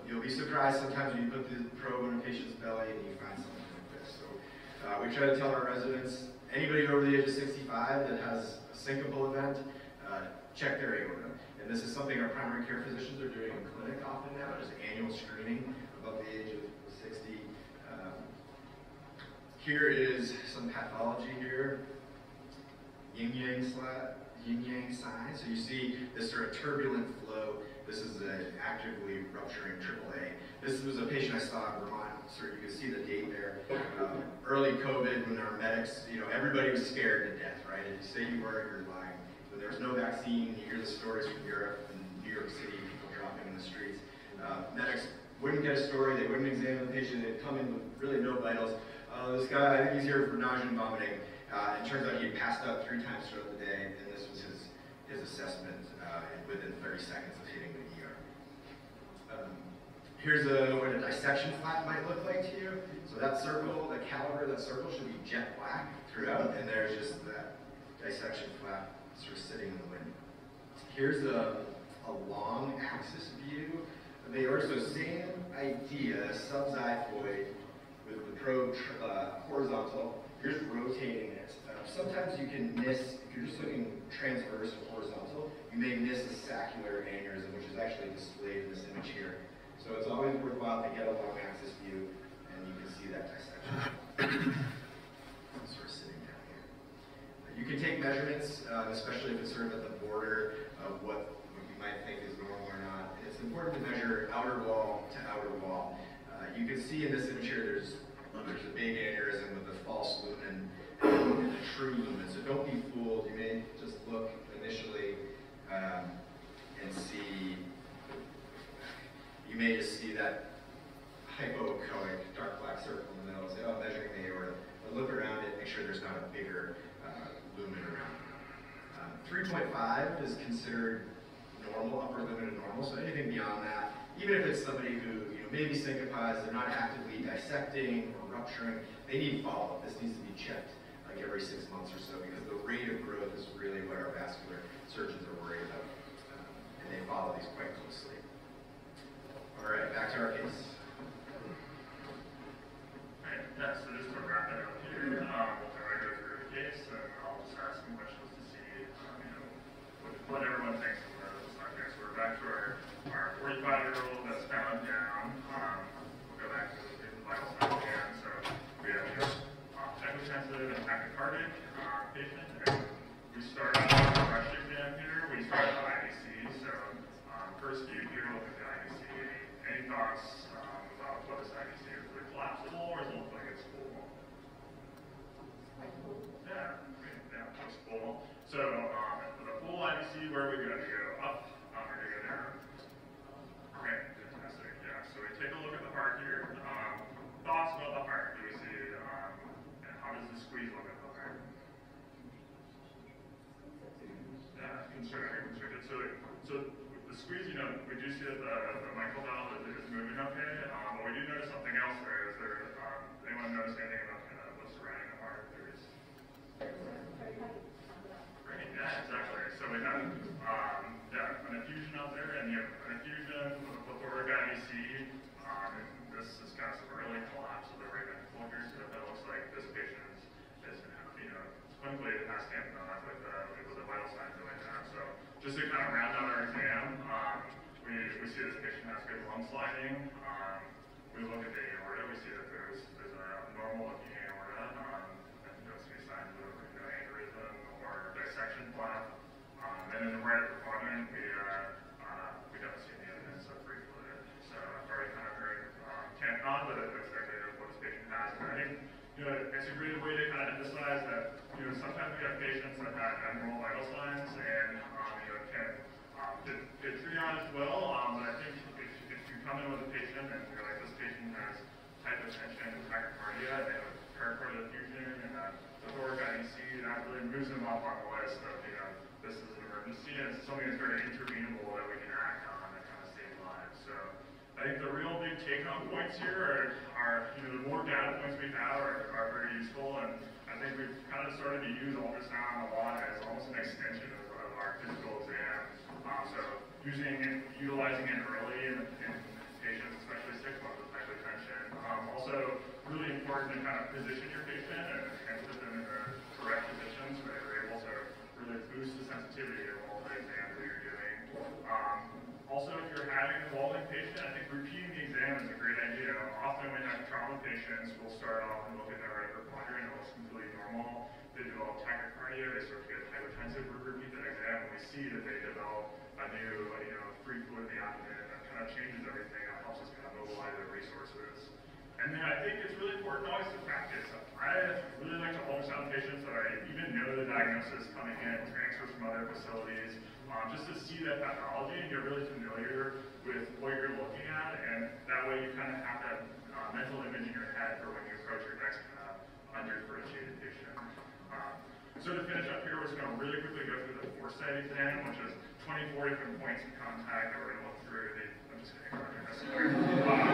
You'll be surprised sometimes when you put the probe in a patient's belly and you find something like this. So we try to tell our residents, anybody over the age of 65 that has a syncopal event, check their aorta. And this is something our primary care physicians are doing in clinic often now, just annual screening above the age of 60. Here is some pathology here. Yin-yang sign. So you see this sort of turbulent flow. This is an actively rupturing AAA. This was a patient I saw in Vermont. So you can see the date there. Early COVID, when our medics, everybody was scared to death, right? If you say you weren't, you're lying. When there was no vaccine, you hear the stories from Europe and New York City, people dropping in the streets. Medics wouldn't get a story, they wouldn't examine the patient, they'd come in with really no vitals. This guy, I think he's here for nausea and vomiting. It turns out he had passed out 3 times throughout the day, and this was his assessment within 30 seconds of hitting the ER. Here's what a dissection flap might look like to you. So that circle, the caliber of that circle should be jet black throughout, and there's just that dissection flap sort of sitting in the wind. Here's a long axis view of the aorta. So same idea, subxiphoid with the probe horizontal. You're just rotating it. Sometimes you can miss, if you're just looking transverse or horizontal, you may miss a saccular aneurysm, which is actually displayed in this image here. So it's always worthwhile to get a long axis view, and you can see that dissection. Sort of sitting down here. You can take measurements, especially if it's sort of at the border of what you might think is normal or not. It's important to measure outer wall to outer wall. You can see in this image here, there's a big aneurysm with a false lumen and a true lumen. So don't be fooled. You may just look initially and see, you may just see that hypoechoic dark black circle in the middle and say, oh, I'm measuring the aorta. But look around it, make sure there's not a bigger lumen around it. 3.5 is considered normal, upper limit of normal. So anything beyond that, even if it's somebody who maybe syncopized, they're not actively dissecting or rupturing, they need follow-up. This needs to be checked like every 6 months or so because the rate of growth is really what our vascular surgeons are worried about. And they follow these quite closely. All right, back to our case. All right, yeah, so just to wrap it up here, we'll go through the case and I'll just ask some questions to see what everyone thinks of this. Okay, so we're back to our 45-year-old that's found down. We'll go back to the vital signs again. So we have hypotensive and tachycardic patient. And we start on the rush exam here. We start with IVC. So first view here, look at the IVC. Any thoughts about what this IVC is? Is it collapsible or does it look like it's full? Yeah, great. Yeah, it looks full. So with a full IVC, where are we going to go? else there? Is there anyone notice anything about kind of what's surrounding the heart? Great, yeah, exactly. So we have an effusion out there, and you have an effusion with a plethoric IVC. This is kind of some early collapse of the right ventricle here, so that looks like this patient is clinically it has tamponade with the vital signs that we have. So just to kind of round out our exam, we see this patient has good lung sliding. We look at the aorta, we see that there's a normal looking aorta, and don't see any signs of aneurysm or dissection flap. And in the right upper quadrant, we don't see any evidence of free fluid. So I've already kind of heard tamponade, but that's exactly what this patient has. And I think it's a great way to kind of emphasize that sometimes we have patients that have abnormal vital signs and can get triaged well. But I think if you come in with a patient and you're like, this patient has hypotension, tachycardia, and they have pericardial effusion and a plethoric IVC, that really moves them up on the list of this is an emergency, and it's something that's very intervenable that we can act on that kind of save lives. So I think the real big take-home points here are the more data points we have are very useful, and I think we've kind of started to use ultrasound a lot as almost an extension of our physical exam. So utilizing it early in patients, especially 6 months with hypotension. Also, really important to kind of position your patient and put them in the correct position so that you're able to really boost the sensitivity of all the exams that you're doing. Also, if you're having an evolving patient, I think repeating the exam is a great idea. Often when we have trauma patients, we'll start off and look at their right upper quadrant, it looks completely normal. They develop tachycardia, they start to get hypotensive, we repeat that exam, and we see that they develop a new, free fluid in the abdomen, and that kind of changes everything. That helps us kind of mobilize our resources. And then I think it's really important always to practice. I really like to ultrasound patients that I even know the diagnosis coming in, transfers from other facilities, just to see that pathology and get really familiar with what you're looking at, and that way you kind of have that mental image in your head for when you approach your next undifferentiated patient. So to finish up here, we're just going to really quickly go through the foresight exam, which is 24 different points of contact that we're going to look through. I'm just kidding.